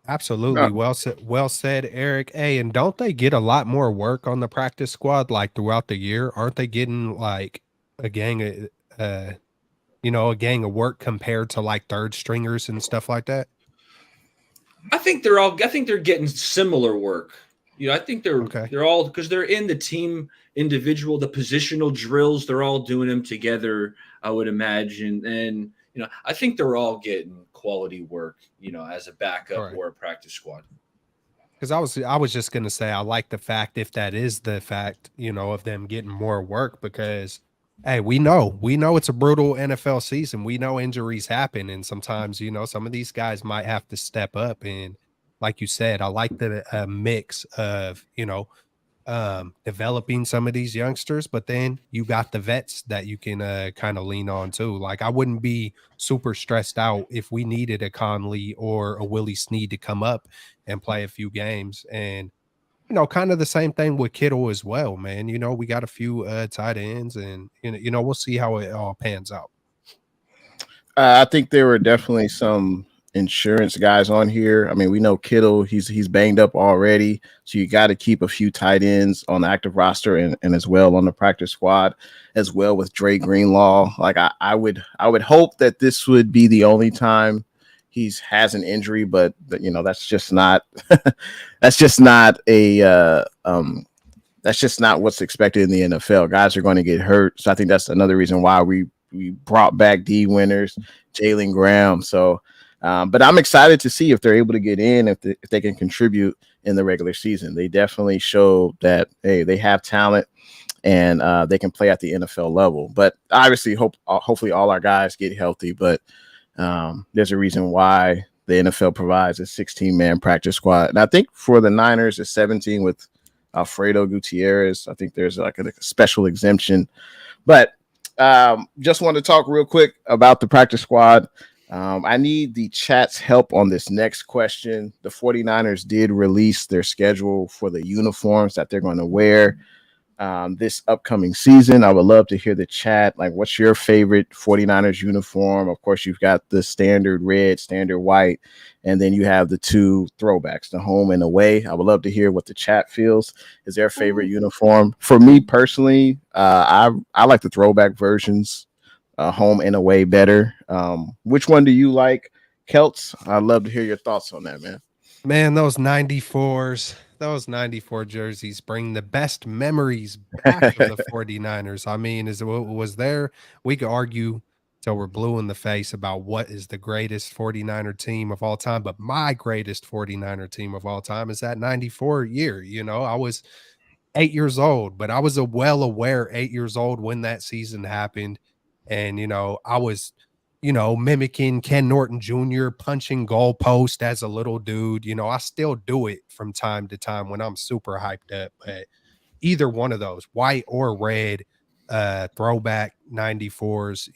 Speaker 4: Absolutely. Well said, Eric. Hey, and don't they get a lot more work on the practice squad like throughout the year? Aren't they getting like a gang of work compared to like third stringers and stuff like that?
Speaker 3: I think they're getting similar work. I think
Speaker 4: Okay.
Speaker 3: they're all because they're in the team individual, the positional drills. They're all doing them together, I would imagine, and I think they're all getting quality work. As a backup
Speaker 4: Right.
Speaker 3: or a practice squad.
Speaker 4: Because I was just gonna say I like the fact, if that is the fact, of them getting more work, because hey, we know it's a brutal NFL season. We know injuries happen, and sometimes some of these guys might have to step up. And like you said, I like the mix of developing some of these youngsters, but then you got the vets that you can kind of lean on too. Like I wouldn't be super stressed out if we needed a Conley or a Willie Snead to come up and play a few games. And kind of the same thing with Kittle as well, man. We got a few tight ends, and we'll see how it all pans out.
Speaker 2: I think there were definitely some insurance guys on here. I mean, we know Kittle, he's banged up already, so you got to keep a few tight ends on the active roster and as well on the practice squad, as well with Dre Greenlaw. Like I would hope that this would be the only time he's has an injury, but that's just not that's just not a that's just not what's expected in the NFL. Guys are going to get hurt, so I think that's another reason why we brought back D Winners, Jalen Graham. So, but I'm excited to see if they're able to get in, if they can contribute in the regular season. They definitely show that, hey, they have talent and they can play at the NFL level. But obviously, hopefully all our guys get healthy. But there's a reason why the NFL provides a 16-man practice squad. And I think for the Niners, it's 17 with Alfredo Gutierrez. I think there's like a special exemption. But just want to talk real quick about the practice squad. I need the chat's help on this next question. The 49ers did release their schedule for the uniforms that they're going to wear this upcoming season. I would love to hear the chat. Like, what's your favorite 49ers uniform? Of course, you've got the standard red, standard white, and then you have the two throwbacks, the home and away. I would love to hear what the chat feels. Is their favorite uniform? For me personally, I like the throwback versions, home and away better. Which one do you like, Kelts? I'd love to hear your thoughts on that, man.
Speaker 4: Man, those 94s, those 94 jerseys bring the best memories back of the 49ers. I mean, is what was there? We could argue till we're blue in the face about what is the greatest 49er team of all time, but my greatest 49er team of all time is that 94 year. I was 8 years old, but I was a well aware 8 years old when that season happened. And, I was, mimicking Ken Norton Jr., punching goalpost as a little dude. I still do it from time to time when I'm super hyped up. But either one of those, white or red, throwback 94s,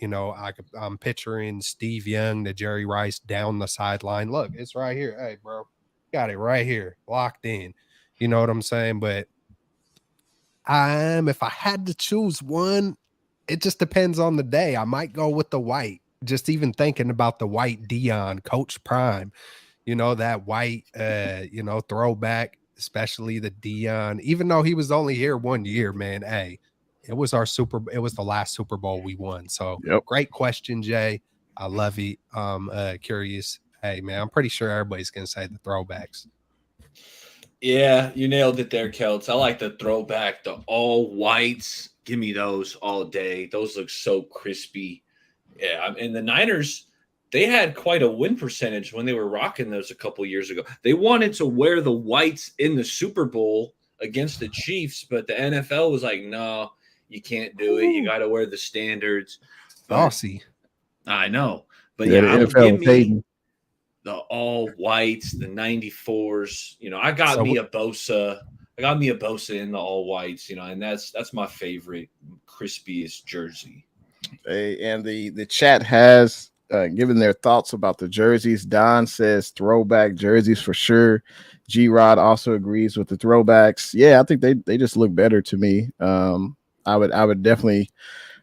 Speaker 4: I'm picturing Steve Young to Jerry Rice down the sideline. Look, it's right here. Hey, bro, got it right here, locked in. You know what I'm saying? But if I had to choose one, it just depends on the day. I might go with the white. Just even thinking about the white Dion, Coach Prime, that white, throwback, especially the Dion, even though he was only here 1 year, man. Hey, it was the last Super Bowl we won. So
Speaker 2: Yep.
Speaker 4: Great question, Jay. I love it. Curious. Hey, man, I'm pretty sure everybody's going to say the throwbacks.
Speaker 3: Yeah, you nailed it there, Kelts. I like the throwback, the all whites. Give me those all day. Those look so crispy. Yeah, and the Niners, they had quite a win percentage when they were rocking those a couple years ago. They wanted to wear the whites in the Super Bowl against the Chiefs, but the NFL was like, no, you can't do it. You got to wear the standards.
Speaker 4: Saucy.
Speaker 3: I know. But
Speaker 2: Yeah,
Speaker 3: yeah,
Speaker 2: the
Speaker 3: I would
Speaker 2: NFL
Speaker 3: give
Speaker 2: was
Speaker 3: me
Speaker 2: hating.
Speaker 3: the all whites, the 94s. I got
Speaker 4: So
Speaker 3: me a Bosa. I got me a Bosa in the all whites, and that's my favorite crispiest jersey.
Speaker 2: Hey, and the chat has given their thoughts about the jerseys. Don says throwback jerseys for sure. G Rod also agrees with the throwbacks. Yeah, I think they just look better to me. I would definitely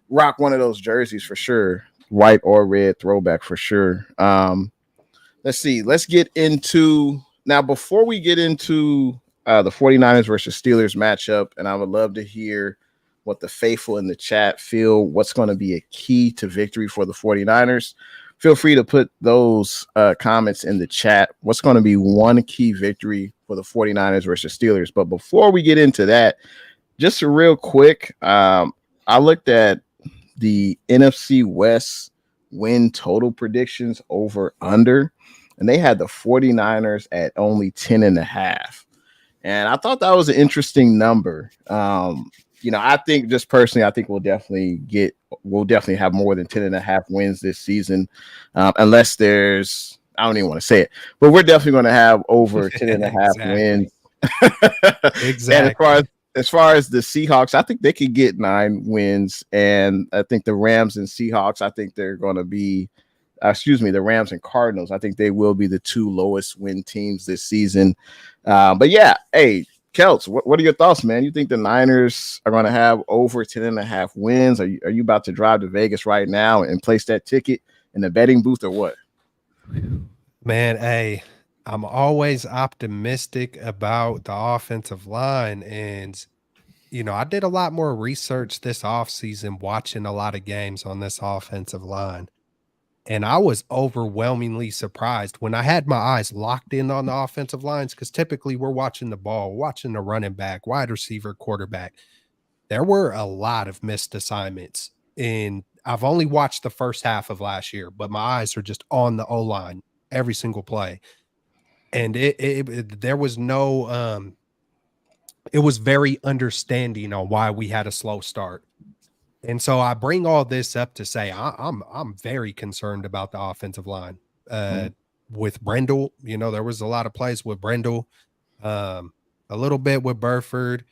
Speaker 2: rock one of those jerseys for sure, white or red throwback for sure. Let's see. Let's get into now before we get into the 49ers versus Steelers matchup, and I would love to hear what the faithful in the chat feel, what's going to be a key to victory for the 49ers. feel free to put those comments in the chat. What's going to be one key victory for the 49ers versus Steelers? But before we get into that, just a real quick, I looked at the NFC West win total predictions over under, and they had the 49ers at only 10.5. And I thought that was an interesting number. I think just personally, I think we'll definitely have more than 10.5 wins this season. Unless there's, I don't even want to say it, but we're definitely going to have over 10.5 wins.
Speaker 4: Exactly.
Speaker 2: And as far as the Seahawks, I think they could get 9 wins. And I think the Rams and Seahawks, I think they're going to be, the Rams and Cardinals, I think they will be the 2 lowest win teams this season. But yeah, hey, Kelts, what are your thoughts, man? You think the Niners are going to have over 10.5 wins? Are you about to drive to Vegas right now and place that ticket in the betting booth or what?
Speaker 4: Man, hey, I'm always optimistic about the offensive line. And, I did a lot more research this offseason, watching a lot of games on this offensive line. And I was overwhelmingly surprised when I had my eyes locked in on the offensive lines, because typically we're watching the ball, watching the running back, wide receiver, quarterback. There were a lot of missed assignments. And I've only watched the first half of last year, but my eyes are just on the O-line every single play. And there was no it was very understanding on why we had a slow start. And so I bring all this up to say I'm very concerned about the offensive line. With Brendel, there was a lot of plays with Brendel, a little bit with Burford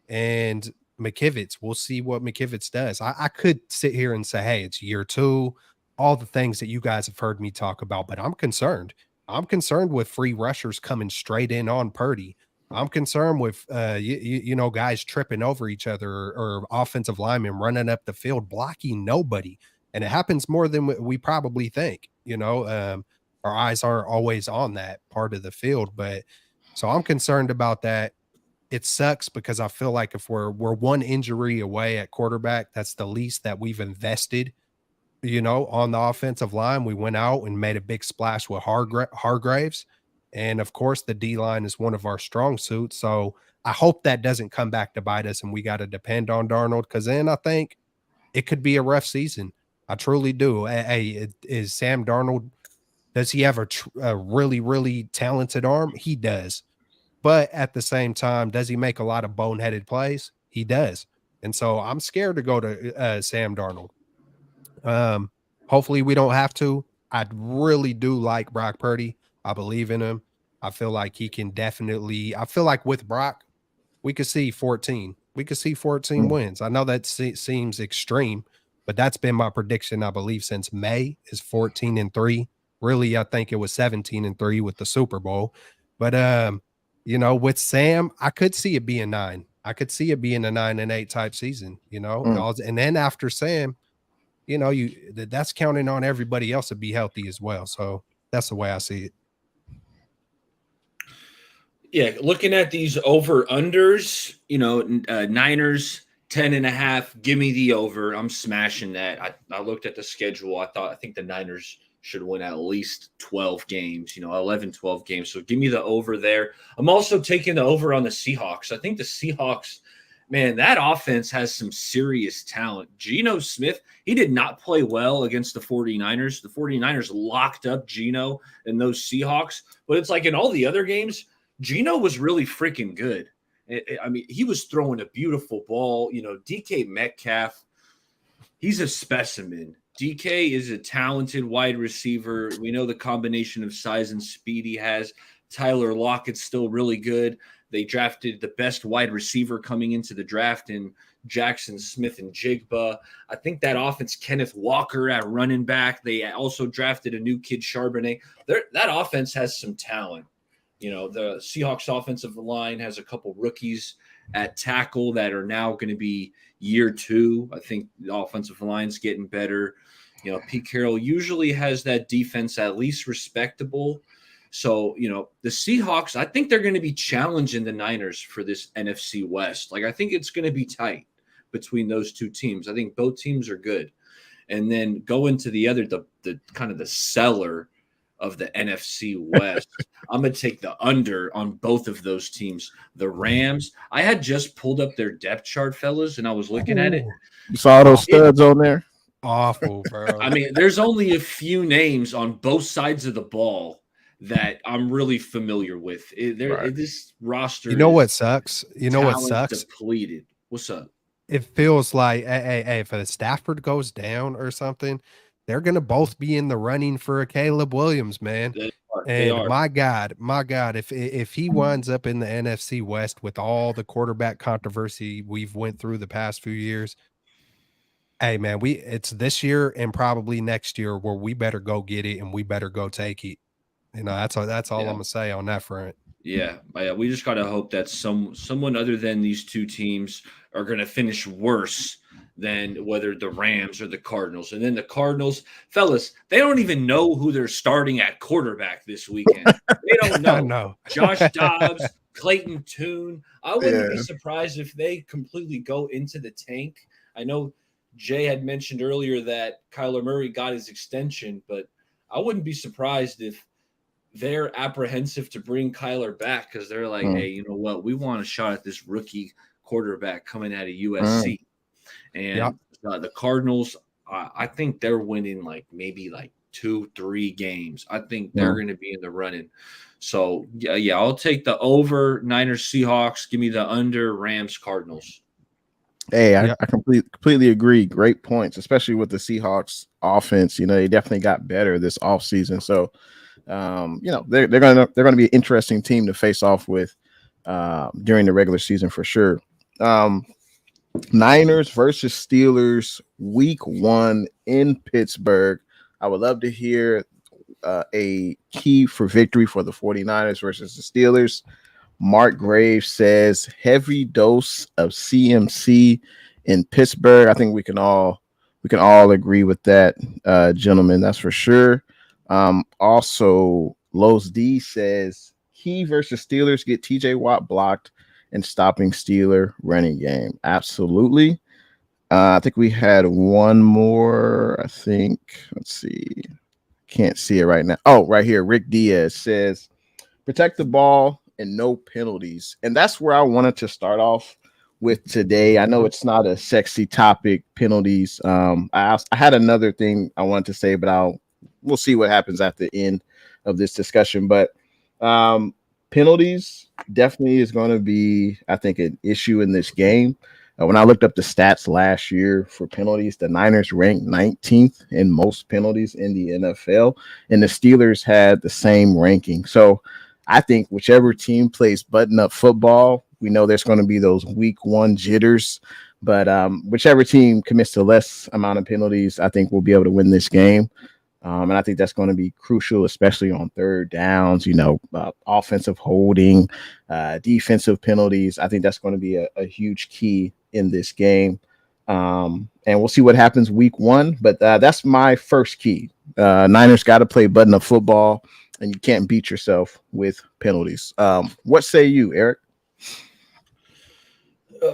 Speaker 4: and McKivitz. We'll see what McKivitz does. I could sit here and say, hey, it's year 2, all the things that you guys have heard me talk about, but I'm concerned. I'm concerned with free rushers coming straight in on Purdy. I'm concerned with, guys tripping over each other or offensive linemen running up the field, blocking nobody. And it happens more than we probably think. Our eyes aren't always on that part of the field. But so I'm concerned about that. It sucks because I feel like if we're one injury away at quarterback, that's the least that we've invested, on the offensive line. We went out and made a big splash with Hargraves. And of course, the D line is one of our strong suits. So I hope that doesn't come back to bite us and we got to depend on Darnold, because then I think it could be a rough season. I truly do. Hey, is Sam Darnold, does he have a really, really talented arm? He does. But at the same time, does he make a lot of boneheaded plays? He does. And so I'm scared to go to Sam Darnold. Hopefully we don't have to. I really do like Brock Purdy. I believe in him. I feel like he can definitely, I feel like with Brock, we could see 14. We could see 14 wins. I know that seems extreme, but that's been my prediction, I believe, since May, is 14-3. Really, I think it was 17-3 with the Super Bowl. But with Sam, I could see it being 9. I could see it being a 9-8 type season, and then after Sam, that's counting on everybody else to be healthy as well. So that's the way I see it.
Speaker 3: Yeah, looking at these over-unders, Niners 10.5, give me the over. I'm smashing that. I looked at the schedule. I think the Niners should win at least 12 games, 11, 12 games. So give me the over there. I'm also taking the over on the Seahawks. I think the Seahawks, man, that offense has some serious talent. Geno Smith, he did not play well against the 49ers. The 49ers locked up Geno and those Seahawks. But it's like in all the other games, Geno was really freaking good. I mean, he was throwing a beautiful ball. DK Metcalf, he's a specimen. DK is a talented wide receiver. We know the combination of size and speed he has. Tyler Lockett's still really good. They drafted the best wide receiver coming into the draft in Jackson Smith and Jigba. I think that offense, Kenneth Walker at running back. They also drafted a new kid, Charbonnet. That offense has some talent. The Seahawks offensive line has a couple rookies at tackle that are now going to be year 2. I think the offensive line's getting better. Pete Carroll usually has that defense at least respectable. So, the Seahawks, I think they're going to be challenging the Niners for this NFC West. Like, I think it's going to be tight between those two teams. I think both teams are good. and then go into the kind of the cellar of the NFC West. I'm going to take the under on both of those teams. The Rams, I had just pulled up their depth chart, fellas, and I was looking at it.
Speaker 4: Ooh,
Speaker 2: You saw those studs on there?
Speaker 4: awful, bro.
Speaker 3: I mean, there's only a few names on both sides of the ball that I'm really familiar with.
Speaker 2: Right.
Speaker 3: This roster
Speaker 4: You know
Speaker 3: is
Speaker 4: what sucks? You know what
Speaker 3: talent
Speaker 4: sucks?
Speaker 3: depleted. What's up?
Speaker 4: It feels like, hey, if a Stafford goes down or something, they're gonna both be in the running for a Caleb Williams, man.
Speaker 3: They are. They
Speaker 4: And
Speaker 3: are.
Speaker 4: my God, if he winds up in the NFC West with all the quarterback controversy we've went through the past few years, hey man, it's this year and probably next year where we better go get it and we better go take it. You know, that's all
Speaker 3: Yeah.
Speaker 4: I'm gonna say on that front.
Speaker 3: Yeah, we just gotta hope that someone other than these two teams are gonna finish worse than whether the Rams or the Cardinals. And then the Cardinals, fellas, they don't even know who they're starting at quarterback this weekend. They don't know.
Speaker 4: I know.
Speaker 3: Josh Dobbs, Clayton Tune. I wouldn't be
Speaker 2: Yeah.
Speaker 3: surprised if they completely go into the tank. I know Jay had mentioned earlier that Kyler Murray got his extension, but I wouldn't be surprised if they're apprehensive to bring Kyler back because they're like, hey, you know what? We want a shot at this rookie quarterback coming out of USC. And the Cardinals, I think they're winning maybe 2-3 games. I think they're going to be in the running. So, yeah, I'll take the over Niners Seahawks. Give me the under Rams Cardinals.
Speaker 2: Hey, I completely agree. Great points, especially with the Seahawks offense. You know, they definitely got better this offseason. So, you know, they're gonna be an interesting team to face off with during the regular season for sure. Niners versus Steelers, week 1 in Pittsburgh. I would love to hear a key for victory for the 49ers versus the Steelers. Mark Graves says heavy dose of CMC in Pittsburgh. I think we can all agree with that, gentlemen. That's for sure. Also, Los D says he versus Steelers get TJ Watt blocked and stopping Steeler running game. Absolutely. I think we had one more. I think, let's see. Can't see it right now. Oh, right here. Rick Diaz says protect the ball and no penalties. And that's where I wanted to start off with today. I know it's not a sexy topic, penalties. I had another thing I wanted to say, but we'll see what happens at the end of this discussion. But penalties definitely is going to be, I think, an issue in this game. When I looked up the stats last year for penalties, the Niners ranked 19th in most penalties in the NFL, and the Steelers had the same ranking. So I think whichever team plays button-up football, we know there's going to be those week 1 jitters, but whichever team commits the less amount of penalties, I think we'll be able to win this game. And I think that's going to be crucial, especially on third downs, you know, offensive holding, defensive penalties. I think that's going to be a huge key in this game. And we'll see what happens week 1. But that's my first key. Niners got to play button-up football, and you can't beat yourself with penalties. What say you, Eric?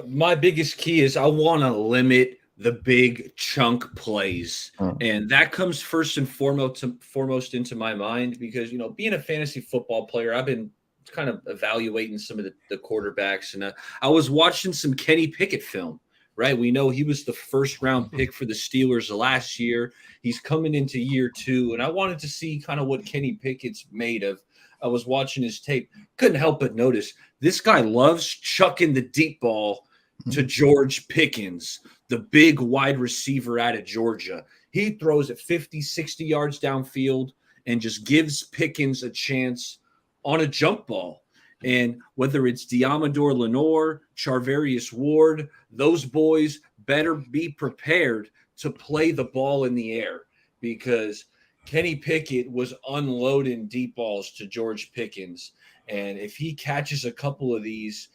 Speaker 3: My biggest key is I want to limit the big chunk plays. And that comes first and foremost into my mind because, you know, being a fantasy football player, I've been kind of evaluating some of the quarterbacks. And I was watching some Kenny Pickett film, right? We know he was the first round pick for the Steelers last year. He's coming into year 2. And I wanted to see kind of what Kenny Pickett's made of. I was watching his tape. Couldn't help but notice this guy loves chucking the deep ball to George Pickens, the big wide receiver out of Georgia. He throws it 50, 60 yards downfield and just gives Pickens a chance on a jump ball. And whether it's Diamador Lenore, Charvarius Ward, those boys better be prepared to play the ball in the air because Kenny Pickett was unloading deep balls to George Pickens. And if he catches a couple of these,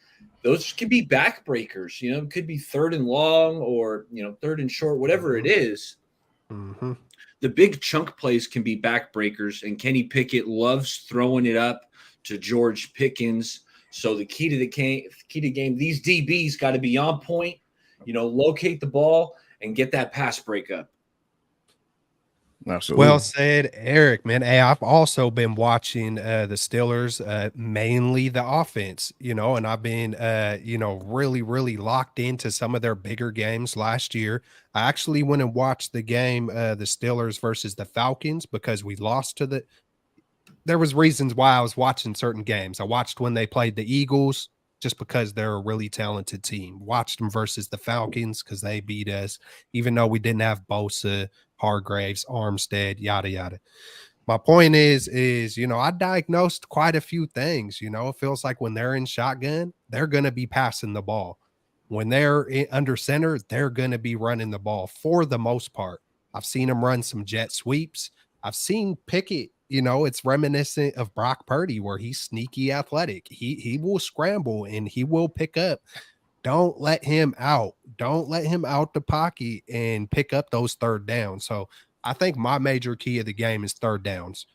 Speaker 3: those could be backbreakers. You know, it could be 3rd and long or, you know, 3rd and short, whatever it is.
Speaker 4: Mm-hmm.
Speaker 3: The big chunk plays can be backbreakers, and Kenny Pickett loves throwing it up to George Pickens. So the key to the game, these DBs got to be on point, you know, locate the ball and get that pass breakup.
Speaker 2: Absolutely.
Speaker 4: Well said, Eric, man. Hey, I've also been watching the Steelers, mainly the offense, and I've been really, really locked into some of their bigger games last year. I actually went and watched the game, the Steelers versus the Falcons, because we lost to the there was reasons why I was watching certain games. I watched when they played the Eagles just because they're a really talented team. Watched them versus the Falcons because they beat us, even though we didn't have Bosa, Hargraves, Armstead, yada yada. My point is I diagnosed quite a few things. It feels like when they're in shotgun, they're gonna be passing the ball. When under center, they're gonna be running the ball for the most part. I've seen them run some jet sweeps. I've seen Pickett, it's reminiscent of Brock Purdy where he's sneaky athletic. He will scramble and he will pick up. Don't let him out. Don't let him out the pocket and pick up those third downs. So I think my major key of the game is third downs.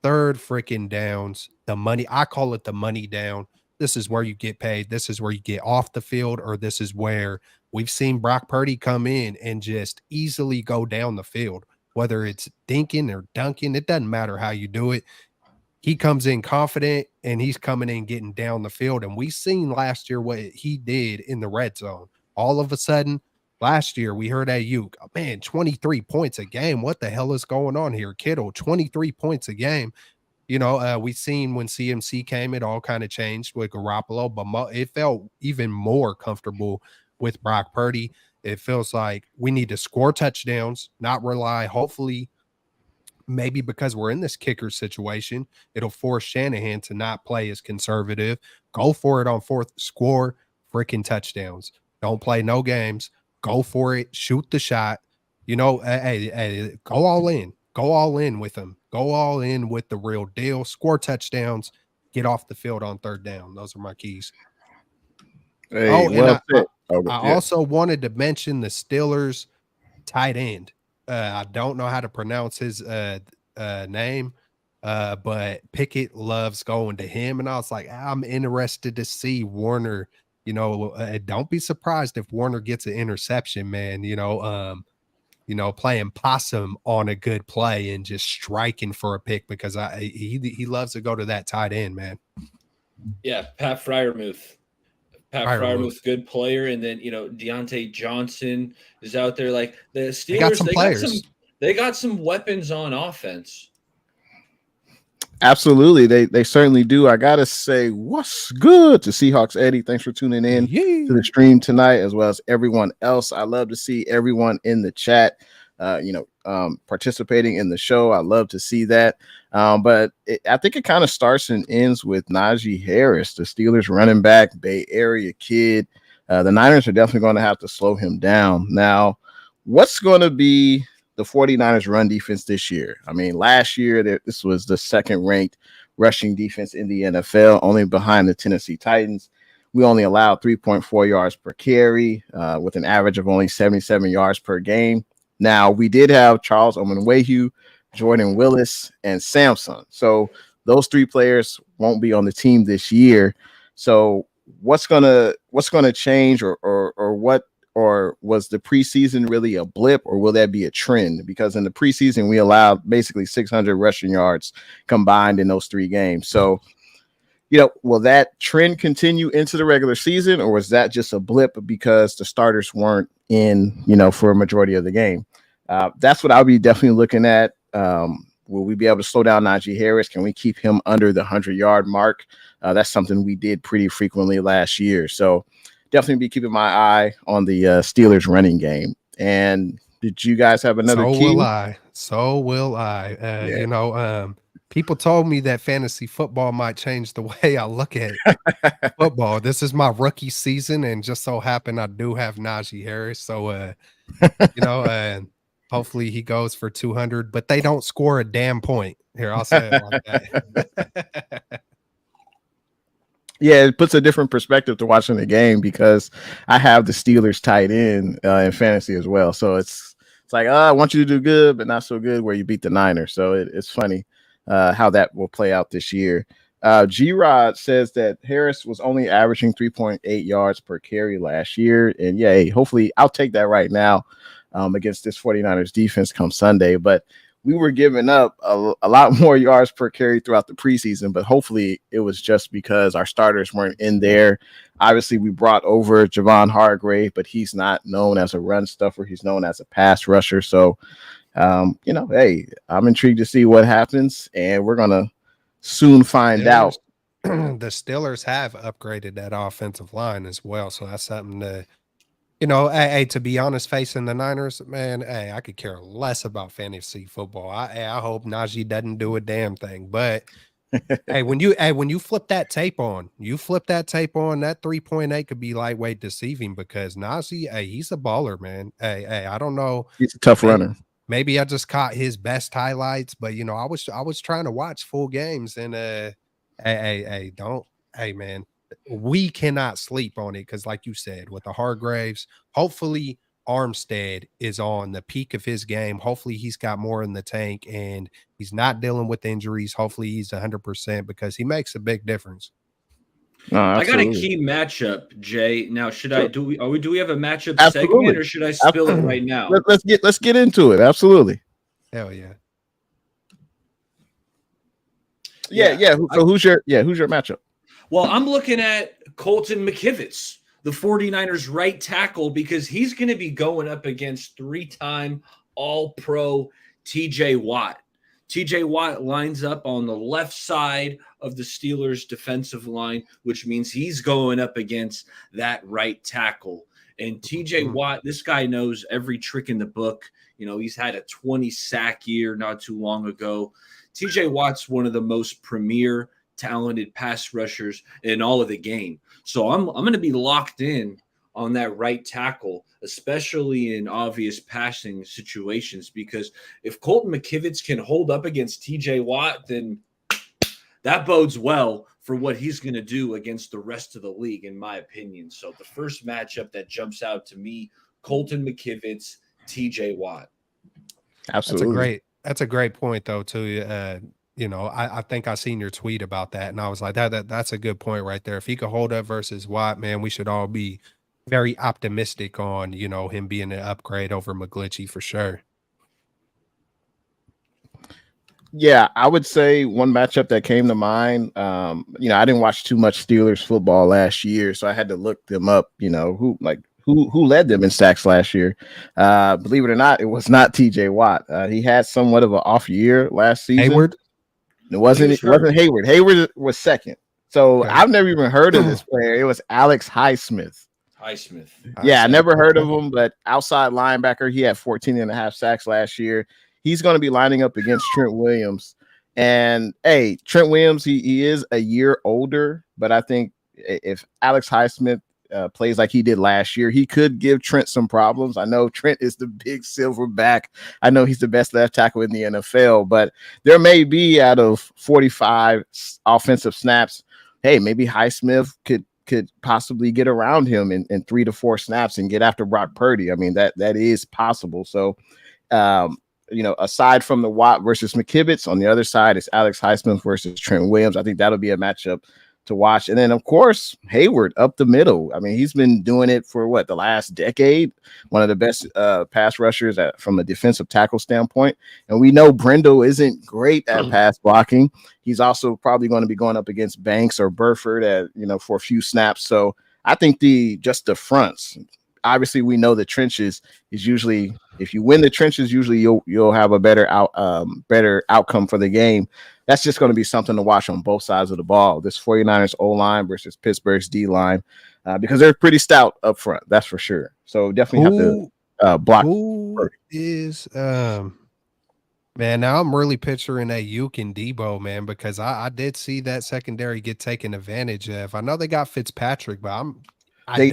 Speaker 4: Third freaking downs. The money, I call it the money down. This is where you get paid. This is where you get off the field, or this is where we've seen Brock Purdy come in and just easily go down the field, whether it's dinking or dunking. It doesn't matter how you do it. He comes in confident and he's coming in getting down the field. And we seen last year what he did in the red zone. All of a sudden, last year we heard Ayuk, oh, man, 23 points a game. What the hell is going on here? Kittle, 23 points a game. We seen when CMC came, it all kind of changed with Garoppolo, but it felt even more comfortable with Brock Purdy. It feels like we need to score touchdowns, not rely, hopefully, maybe because we're in this kicker situation, it'll force Shanahan to not play as conservative. Go for it on fourth, score freaking touchdowns. Don't play no games. Go for it. Shoot the shot. Hey, go all in. Go all in with them. Go all in with the real deal. Score touchdowns. Get off the field on third down. Those are my keys.
Speaker 2: Hey,
Speaker 4: And
Speaker 2: well said.
Speaker 4: I also wanted to mention the Steelers tight end. I don't know how to pronounce his name, but Pickett loves going to him. And I was like, I'm interested to see Warner. Don't be surprised if Warner gets an interception, man. Playing possum on a good play and just striking for a pick because he loves to go to that tight end, man.
Speaker 3: Yeah, Pat Fryermuth. Pat Fryermuth, good player, and then Deontay Johnson is out there. Like the Steelers, they got some weapons on offense.
Speaker 2: Absolutely, they certainly do. I gotta say, what's good to Seahawks Eddie? Thanks for tuning in to the stream tonight, as well as everyone else. I love to see everyone in the chat, participating in the show. I love to see that. But I think it kind of starts and ends with Najee Harris, the Steelers running back, Bay Area kid. The Niners are definitely going to have to slow him down. Now, what's going to be the 49ers run defense this year? I mean, last year, this was the second ranked rushing defense in the NFL, only behind the Tennessee Titans. We only allowed 3.4 yards per carry, with an average of only 77 yards per game. Now, we did have Charles Omenwehu, Jordan Willis, and Samson. So those three players won't be on the team this year. So what's gonna change, or was the preseason really a blip, or will that be a trend? Because in the preseason, we allowed basically 600 rushing yards combined in those three games. So, will that trend continue into the regular season, or was that just a blip because the starters weren't in, for a majority of the game? That's what I'll be definitely looking at. Will we be able to slow down Najee Harris? Can we keep him under the 100-yard mark? That's something we did pretty frequently last year. So definitely be keeping my eye on the Steelers running game. And did you guys have another key?
Speaker 4: So will I. People told me that fantasy football might change the way I look at football. This is my rookie season, and just so happen I do have Najee Harris. So, hopefully he goes for 200, but they don't score a damn point. Here, I'll say it like that.
Speaker 2: Yeah, it puts a different perspective to watching the game because I have the Steelers tight end in fantasy as well. So it's like, I want you to do good, but not so good where you beat the Niners. So it's funny how that will play out this year. G-Rod says that Harris was only averaging 3.8 yards per carry last year. And hopefully I'll take that right now against this 49ers defense come Sunday. But we were giving up a lot more yards per carry throughout the preseason, but hopefully it was just because our starters weren't in there. Obviously, we brought over Javon Hargrave, but he's not known as a run stuffer. He's known as a pass rusher. So, hey, I'm intrigued to see what happens, and we're going to soon find out.
Speaker 4: The Steelers have upgraded that offensive line as well. So that's something to, hey, to be honest, facing the Niners, man, hey, I could care less about fantasy football. I hope Najee doesn't do a damn thing. But hey, when you flip that tape on, that 3.8 could be lightweight deceiving because Najee, hey, he's a baller, man. Hey, I don't know.
Speaker 2: He's a tough runner.
Speaker 4: Maybe I just caught his best highlights, but I was trying to watch full games and hey man, we cannot sleep on it because like you said, with the Hargraves, hopefully Armstead is on the peak of his game. Hopefully he's got more in the tank and he's not dealing with injuries. Hopefully he's 100% because he makes a big difference.
Speaker 2: No,
Speaker 3: I got a key matchup, Jay. Now, do we have a matchup segment or should I spill it right now?
Speaker 2: Let's get into it. Absolutely.
Speaker 4: Hell yeah.
Speaker 2: Yeah. So who's your matchup?
Speaker 3: Well, I'm looking at Colton McKivitz, the 49ers right tackle, because he's going to be going up against 3-time All-Pro TJ Watt. TJ Watt lines up on the left side of the Steelers' defensive line, which means he's going up against that right tackle. And TJ Watt, this guy knows every trick in the book. He's had a 20-sack year not too long ago. TJ Watt's one of the most premier talented pass rushers in all of the game. So I'm going to be locked in on that right tackle, especially in obvious passing situations, because if Colton McKivitz can hold up against TJ Watt, then that bodes well for what he's going to do against the rest of the league, in my opinion. So the first matchup that jumps out to me, Colton McKivitz, TJ Watt.
Speaker 2: Absolutely.
Speaker 4: That's a great point though, too. I think I seen your tweet about that, and I was like, that's a good point right there. If he could hold up versus Watt, man, we should all be very optimistic on, him being an upgrade over McGlinchey for sure.
Speaker 2: Yeah, I would say one matchup that came to mind. I didn't watch too much Steelers football last year, so I had to look them up. Who led them in sacks last year. Believe it or not, it was not TJ Watt. He had somewhat of an off year last season.
Speaker 4: Hayward?
Speaker 2: It wasn't Hayward. Hayward was second. So okay. I've never even heard of this player. It was Alex Highsmith. Yeah, I never heard of him, but outside linebacker, he had 14.5 sacks last year. He's going to be lining up against Trent Williams. And hey, Trent Williams, he is a year older, but I think if Alex Highsmith plays like he did last year, he could give Trent some problems. I know Trent is the big silverback. I know he's the best left tackle in the NFL, but there may be out of 45 offensive snaps, hey, maybe Highsmith could possibly get around him in 3 to 4 snaps and get after Brock Purdy. I mean, that is possible. So, aside from the Watt versus McKivitz, on the other side is Alex Highsmith versus Trent Williams. I think that'll be a matchup to watch. And then, of course, Hayward up the middle. I mean, he's been doing it for the last decade. One of the best pass rushers from a defensive tackle standpoint. And we know Brendel isn't great at pass blocking. He's also probably going to be going up against Banks or Burford for a few snaps. So I think the fronts. Obviously, we know the trenches is usually, if you win the trenches, usually you'll have a better outcome for the game. That's just going to be something to watch on both sides of the ball. This 49ers O-line versus Pittsburgh's D-line, because they're pretty stout up front. That's for sure. So definitely have to block.
Speaker 4: Who is man? Now I'm really picturing Ayuk and Debo, man, because I did see that secondary get taken advantage of. I know they got Fitzpatrick, but
Speaker 2: they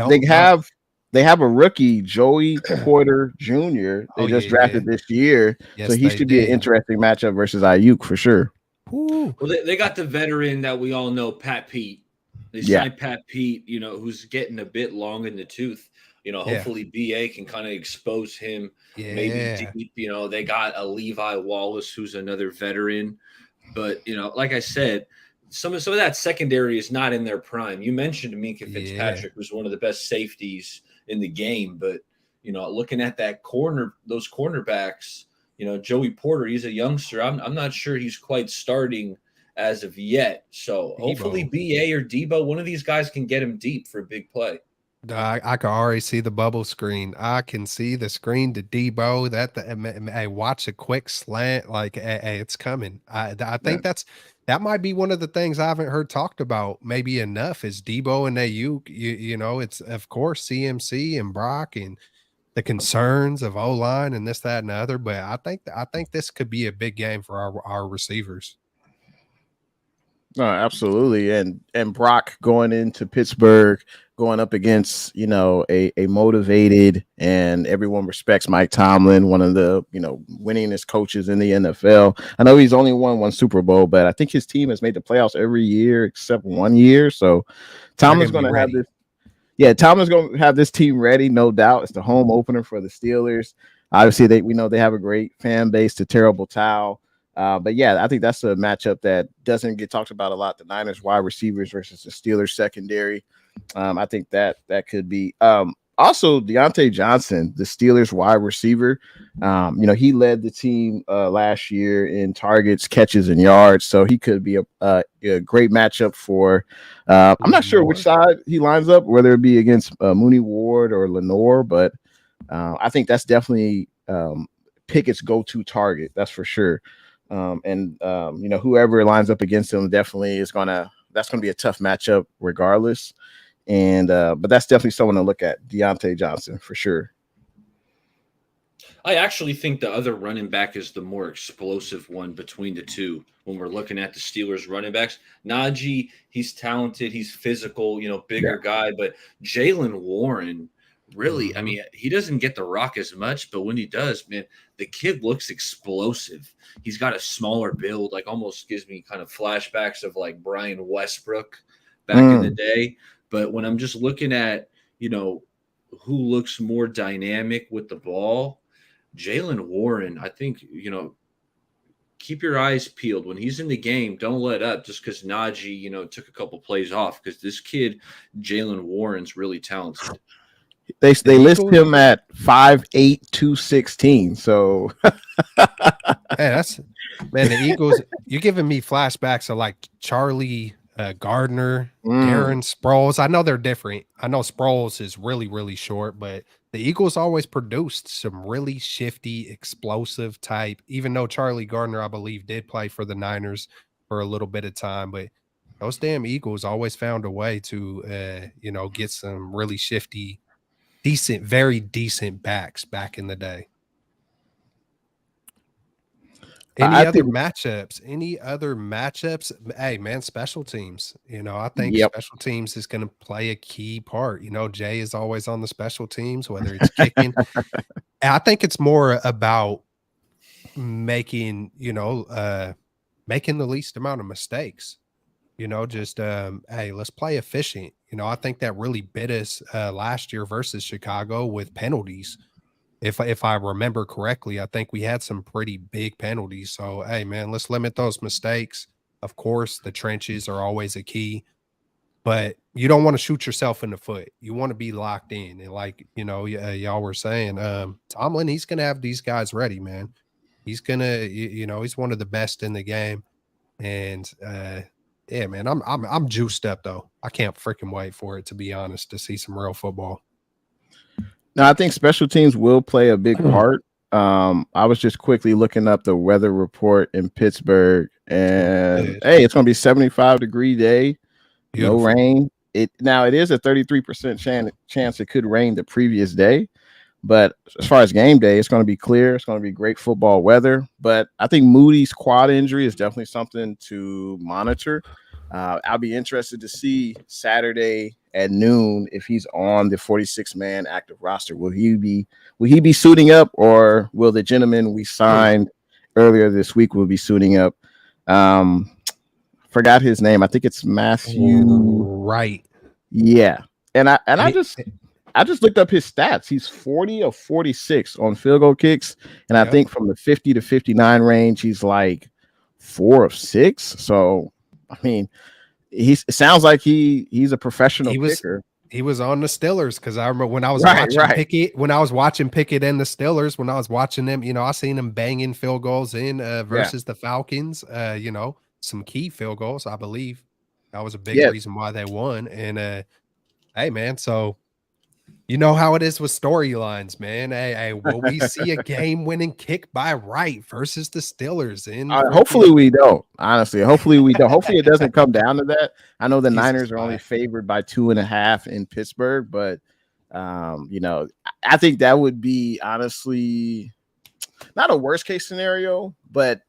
Speaker 2: have a rookie, Joey Porter Jr. They just drafted this year, so he should be an interesting matchup versus Ayuk for sure.
Speaker 3: Well, they got the veteran that we all know, Pat Pete. They signed Pat Pete, who's getting a bit long in the tooth. Hopefully BA can kind of expose him. Yeah. Maybe deep. They got a Levi Wallace, who's another veteran. But like I said, some of that secondary is not in their prime. You mentioned Minkah Fitzpatrick was one of the best safeties in the game, but looking at those cornerbacks, Joey Porter, he's a youngster. I'm not sure he's quite starting as of yet. So hopefully
Speaker 4: Debo.
Speaker 3: BA or Debo, one of these guys can get him deep for a big play.
Speaker 4: I can already see the bubble screen. I can see the screen to Debo. Hey, watch a quick slant. Like, hey, it's coming. I think that might be one of the things I haven't heard talked about maybe enough is Debo and Ayuk. It's of course CMC and Brock and the concerns of O-line and this, that, and the other. But I think this could be a big game for our receivers.
Speaker 2: No, absolutely. And Brock going into Pittsburgh, going up against, a motivated and everyone respects Mike Tomlin, one of the, winningest coaches in the NFL. I know he's only won one Super Bowl, but I think his team has made the playoffs every year except 1 year. So Tomlin's going to have this. Yeah, Tomlin's going to have this team ready, no doubt. It's the home opener for the Steelers. Obviously, we know they have a great fan base, the Terrible Towel. But yeah, I think that's a matchup that doesn't get talked about a lot. The Niners wide receivers versus the Steelers secondary. I think that could be also Deontay Johnson, the Steelers wide receiver. He led the team last year in targets, catches, and yards. So he could be a great matchup for. I'm not sure which side he lines up, whether it be against Mooney Ward or Lenore, but I think that's definitely Pickett's go-to target. That's for sure. Whoever lines up against him definitely that's gonna be a tough matchup regardless. And but that's definitely someone to look at, Deontay Johnson for sure.
Speaker 3: I actually think the other running back is the more explosive one between the two when we're looking at the Steelers running backs. Najee, he's talented, he's physical, bigger guy, but Jaylen Warren, really, I mean, he doesn't get the rock as much, but when he does, man, the kid looks explosive. He's got a smaller build, like almost gives me kind of flashbacks of like Brian Westbrook back in the day. But when I'm just looking at, who looks more dynamic with the ball, Jaylen Warren, I think, keep your eyes peeled. When he's in the game, don't let up just because Najee, took a couple plays off, because this kid, Jaylen Warren's really talented.
Speaker 2: They list him at 5'8", 216. So
Speaker 4: hey, the Eagles, you're giving me flashbacks of like Charlie Gardner, Darren Sproles. I know they're different. I know Sproles is really, really short, but the Eagles always produced some really shifty, explosive type, even though Charlie Gardner, I believe, did play for the Niners for a little bit of time. But those damn Eagles always found a way to, get some really shifty, very decent backs back in the day. Any other matchups? Hey, man, special teams. I think special teams is going to play a key part. Jay is always on the special teams, whether it's kicking. I think it's more about making the least amount of mistakes. Hey, let's play efficient. I think that really bit us last year versus Chicago with penalties. If I remember correctly, I think we had some pretty big penalties. So, hey, man, let's limit those mistakes. Of course, the trenches are always a key, but you don't want to shoot yourself in the foot. You want to be locked in. And like, y'all were saying, Tomlin, he's going to have these guys ready, man. He's going to, he's one of the best in the game. And, yeah, man, I'm juiced up, though. I can't freaking wait for it, to be honest, to see some real football.
Speaker 2: No, I think special teams will play a big part. I was just quickly looking up the weather report in Pittsburgh, and hey, it's going to be 75-degree day, Beautiful. No rain. It is a 33% chance it could rain the previous day, but as far as game day, it's going to be clear. It's going to be great football weather. But I think Moody's quad injury is definitely something to monitor. I'll be interested to see Saturday at noon if he's on the 46-man active roster. Will he be suiting up, or will the gentleman we signed earlier this week will be suiting up? Forgot his name. I think it's Matthew.
Speaker 4: Right.
Speaker 2: Yeah. I just looked up his stats. He's 40 of 46 on field goal kicks, and I think from the 50 to 59 range, he's like 4 of 6. So, I mean, it sounds like he's a professional kicker.
Speaker 4: He was on the Steelers because I remember when I was
Speaker 2: Right,
Speaker 4: watching
Speaker 2: right.
Speaker 4: Pickett, when I was watching Pickett and the Steelers, when I was watching them, I seen him banging field goals in versus the Falcons. Some key field goals, I believe. That was a big
Speaker 2: Yeah.
Speaker 4: reason why they won. And hey, man, so you know how it is with storylines, man. Hey, will we see a game-winning kick by Wright versus the Steelers in
Speaker 2: Hopefully
Speaker 4: freaking
Speaker 2: we don't. Honestly, hopefully we don't. Hopefully it doesn't come down to that. I know the
Speaker 4: Jesus
Speaker 2: Niners are only
Speaker 4: God.
Speaker 2: favored by 2.5 in Pittsburgh, but I think that would be honestly not a worst case scenario, but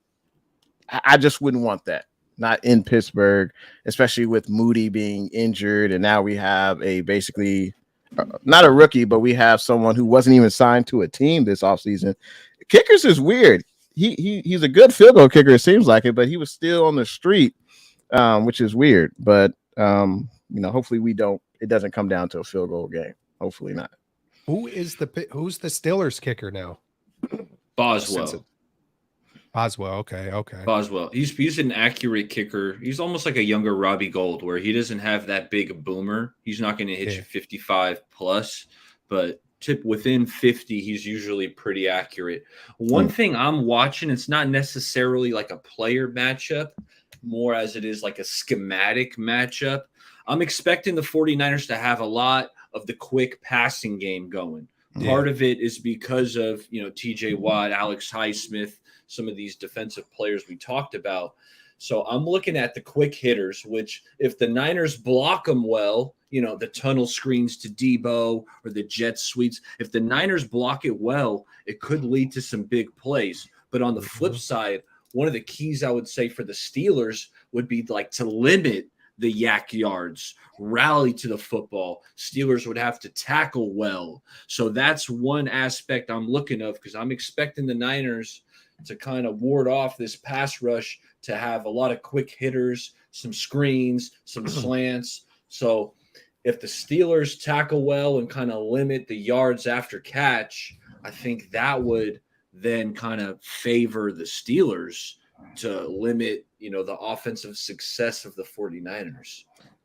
Speaker 2: I just wouldn't want that. Not in Pittsburgh, especially with Moody being injured, and now we have a basically not a rookie, but we have someone who wasn't even signed to a team this offseason. Kickers is weird. He's a good field goal kicker, it seems like it, but he was still on the street, which is weird. But hopefully it doesn't come down to a field goal game. Hopefully not.
Speaker 4: Who's the Steelers kicker now?
Speaker 3: Boswell.
Speaker 4: Boswell. Okay.
Speaker 3: Boswell. He's an accurate kicker. He's almost like a younger Robbie Gold, where he doesn't have that big boomer. He's not going to hit you 55 plus, but within 50, he's usually pretty accurate. One thing I'm watching, it's not necessarily like a player matchup, more as it is like a schematic matchup. I'm expecting the 49ers to have a lot of the quick passing game going.
Speaker 4: Yeah.
Speaker 3: Part of it is because of, TJ Watt, Alex Highsmith, some of these defensive players we talked about. So I'm looking at the quick hitters, which if the Niners block them well, the tunnel screens to Debo or the jet sweeps, if the Niners block it well, it could lead to some big plays. But on the flip side, one of the keys I would say for the Steelers would be like to limit the yak yards, rally to the football. Steelers would have to tackle well. So that's one aspect I'm looking of, because I'm expecting the Niners to kind of ward off this pass rush, to have a lot of quick hitters, some screens, some slants. So if the Steelers tackle well and kind of limit the yards after catch, I think that would then kind of favor the Steelers to limit, the offensive success of the 49ers.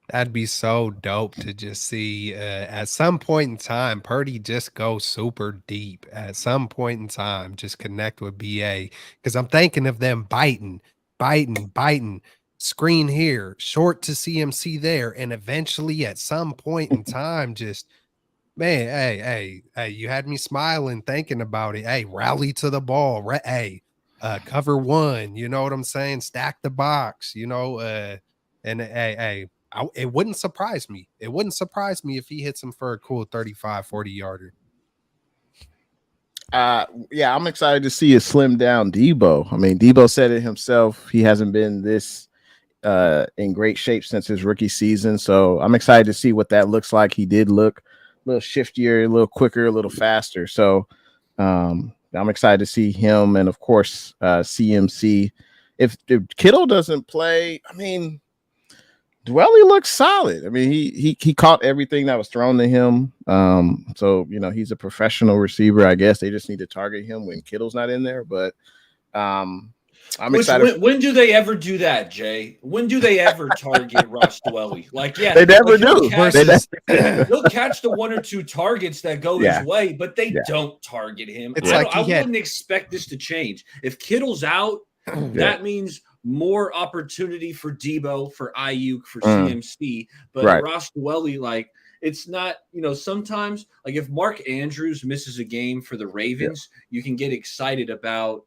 Speaker 4: That'd be so dope to just see at some point in time, Purdy just go super deep. At some point in time, just connect with BA. Because I'm thinking of them biting, screen here, short to CMC there. And eventually at some point in time, just, man, hey, you had me smiling thinking about it. Hey, rally to the ball. Cover one. You know what I'm saying? Stack the box, and hey, it wouldn't surprise me. It wouldn't surprise me if he hits him for a cool 35, 40 yarder.
Speaker 2: Yeah, I'm excited to see a slim down Debo. I mean, Debo said it himself. He hasn't been this in great shape since his rookie season. So I'm excited to see what that looks like. He did look a little shiftier, a little quicker, a little faster. So I'm excited to see him. And of course, CMC. If Kittle doesn't play, I mean, Dwelly looks solid. I mean, he caught everything that was thrown to him. So he's a professional receiver. I guess they just need to target him when Kittle's not in there. But I'm excited.
Speaker 3: When do they ever do that, Jay? When do they ever target Ross Dwelly?
Speaker 2: They never do.
Speaker 3: He'll catch the one or two targets that go his way, but they don't target him. I wouldn't expect this to change. If Kittle's out, that means more opportunity for Debo, for Ayuk, for CMC. But Ross Dwelly, it's not, sometimes, if Mark Andrews misses a game for the Ravens, you can get excited about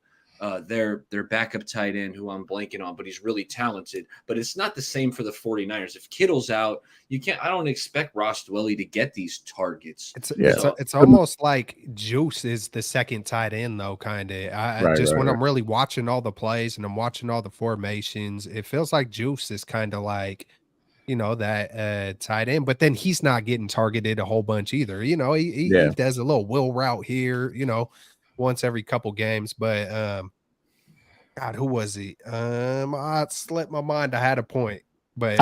Speaker 3: their backup tight end, who I'm blanking on, but he's really talented. But it's not the same for the 49ers. If Kittle's out, I don't expect Ross Dwelly to get these targets.
Speaker 4: It's almost like Juice is the second tight end, though, kind of. When I'm really watching all the plays and I'm watching all the formations, it feels like Juice is kind of like, that tight end, but then he's not getting targeted a whole bunch either. He does a little wheel route here, once every couple games. But God, who was he? I slipped my mind. I had a point, but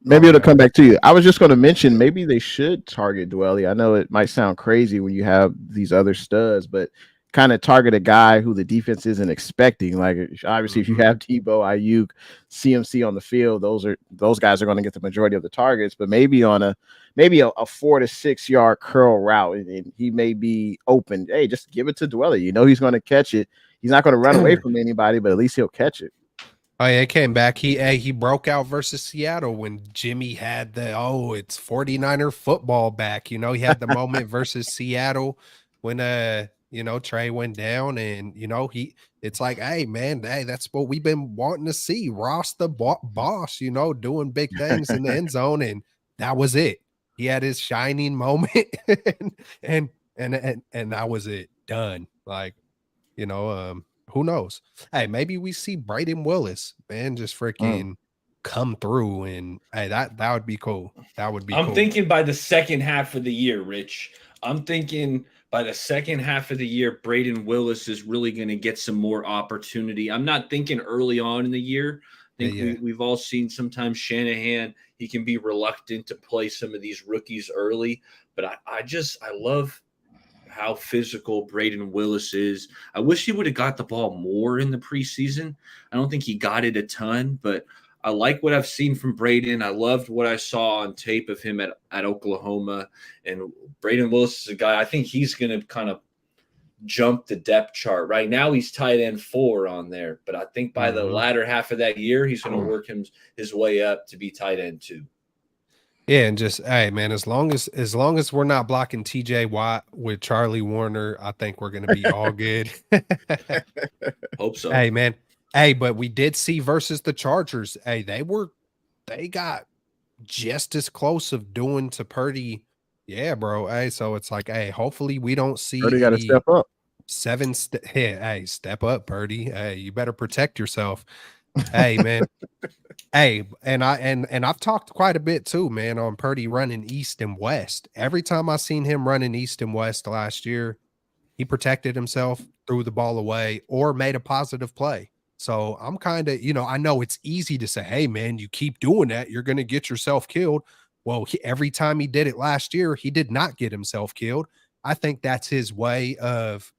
Speaker 2: maybe it'll come back to you. I was just going to mention maybe they should target Dwelly. I know it might sound crazy when you have these other studs, but kind of target a guy who the defense isn't expecting. Like obviously, if you have Tebow, Ayuk, CMC on the field, those guys are going to get the majority of the targets. But maybe on a 4 to 6 yard curl route, and he may be open. Hey, just give it to Dwelly. You know he's going to catch it. He's not going to run away from anybody, but at least he'll catch it.
Speaker 4: Oh yeah, it came back. He broke out versus Seattle when Jimmy had it's 49er football back. You know, he had the moment versus Seattle when Trey went down, and it's like, hey man, hey, that's what we've been wanting to see. Ross the boss, doing big things in the end zone, and that was it. He had his shining moment, and that was it. Done. Like, who knows? Hey, maybe we see Brayden Willis, man, just freaking come through, and hey, that would be cool. That would be
Speaker 3: I'm
Speaker 4: cool.
Speaker 3: thinking by the second half of the year, Rich. I'm thinking by the second half of the year, Brayden Willis is really going to get some more opportunity. I'm not thinking early on in the year. I think we've all seen sometimes Shanahan, he can be reluctant to play some of these rookies early, but I love how physical Brayden Willis is. I wish he would have got the ball more in the preseason. I don't think he got it a ton, but I like what I've seen from Brayden. I loved what I saw on tape of him at Oklahoma. And Brayden Willis is a guy, I think he's going to kind of jump the depth chart. Right now he's tight end 4 on there, but I think by the latter half of that year, he's going to work his way up to be tight end 2.
Speaker 4: Yeah, and just hey man, as long as we're not blocking TJ Watt with Charlie Warner, I think we're gonna be all good.
Speaker 3: Hope so.
Speaker 4: Hey man. Hey, but we did see versus the Chargers. Hey, they got just as close of doing to Purdy. Yeah, bro. Hey, so it's like, hey, hopefully we don't see
Speaker 2: Purdy got to step up.
Speaker 4: Hey, step up, Purdy. Hey, you better protect yourself. Hey, man. Hey, and I've talked quite a bit too, man, on Purdy running east and west. Every time I seen him running east and west last year, he protected himself, threw the ball away, or made a positive play. So I'm kind of, I know it's easy to say, hey, man, you keep doing that, you're going to get yourself killed. Well, every time he did it last year, he did not get himself killed. I think that's his way of,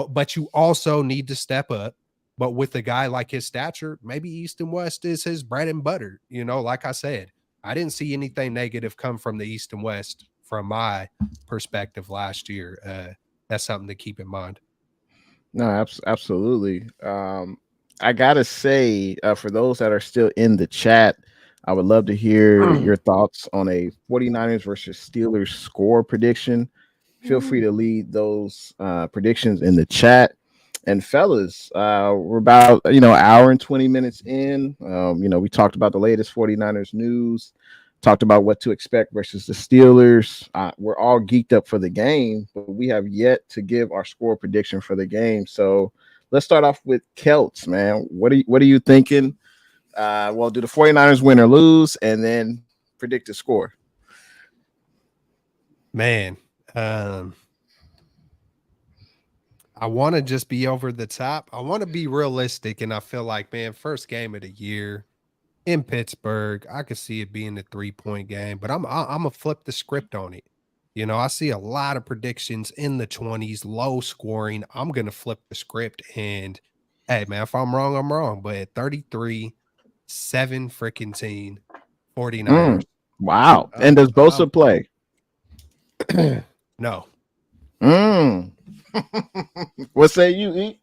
Speaker 4: but you also need to step up. But with a guy like his stature, maybe East and West is his bread and butter. Like I said, I didn't see anything negative come from the East and West from my perspective last year. That's something to keep in mind.
Speaker 2: No, absolutely. I gotta say, for those that are still in the chat, I would love to hear your thoughts on a 49ers versus Steelers score prediction. Feel free to lead those predictions in the chat. And fellas, we're about hour and 20 minutes in. We talked about the latest 49ers news, talked about what to expect versus the Steelers. We're all geeked up for the game, but we have yet to give our score prediction for the game. So let's start off with Kelts, man. What are you thinking? Well, do the 49ers win or lose, and then predict the score?
Speaker 4: Man, I want to just be over the top. I want to be realistic, and I feel like, man, first game of the year in Pittsburgh, I could see it being a 3-point game, but I'm gonna flip the script on it. I see a lot of predictions in the 20s, low scoring. I'm gonna flip the script, and hey, man, if I'm wrong, I'm wrong. But at 33, 17 49ers.
Speaker 2: Wow. And does Bosa play?
Speaker 4: No.
Speaker 2: What say you, E?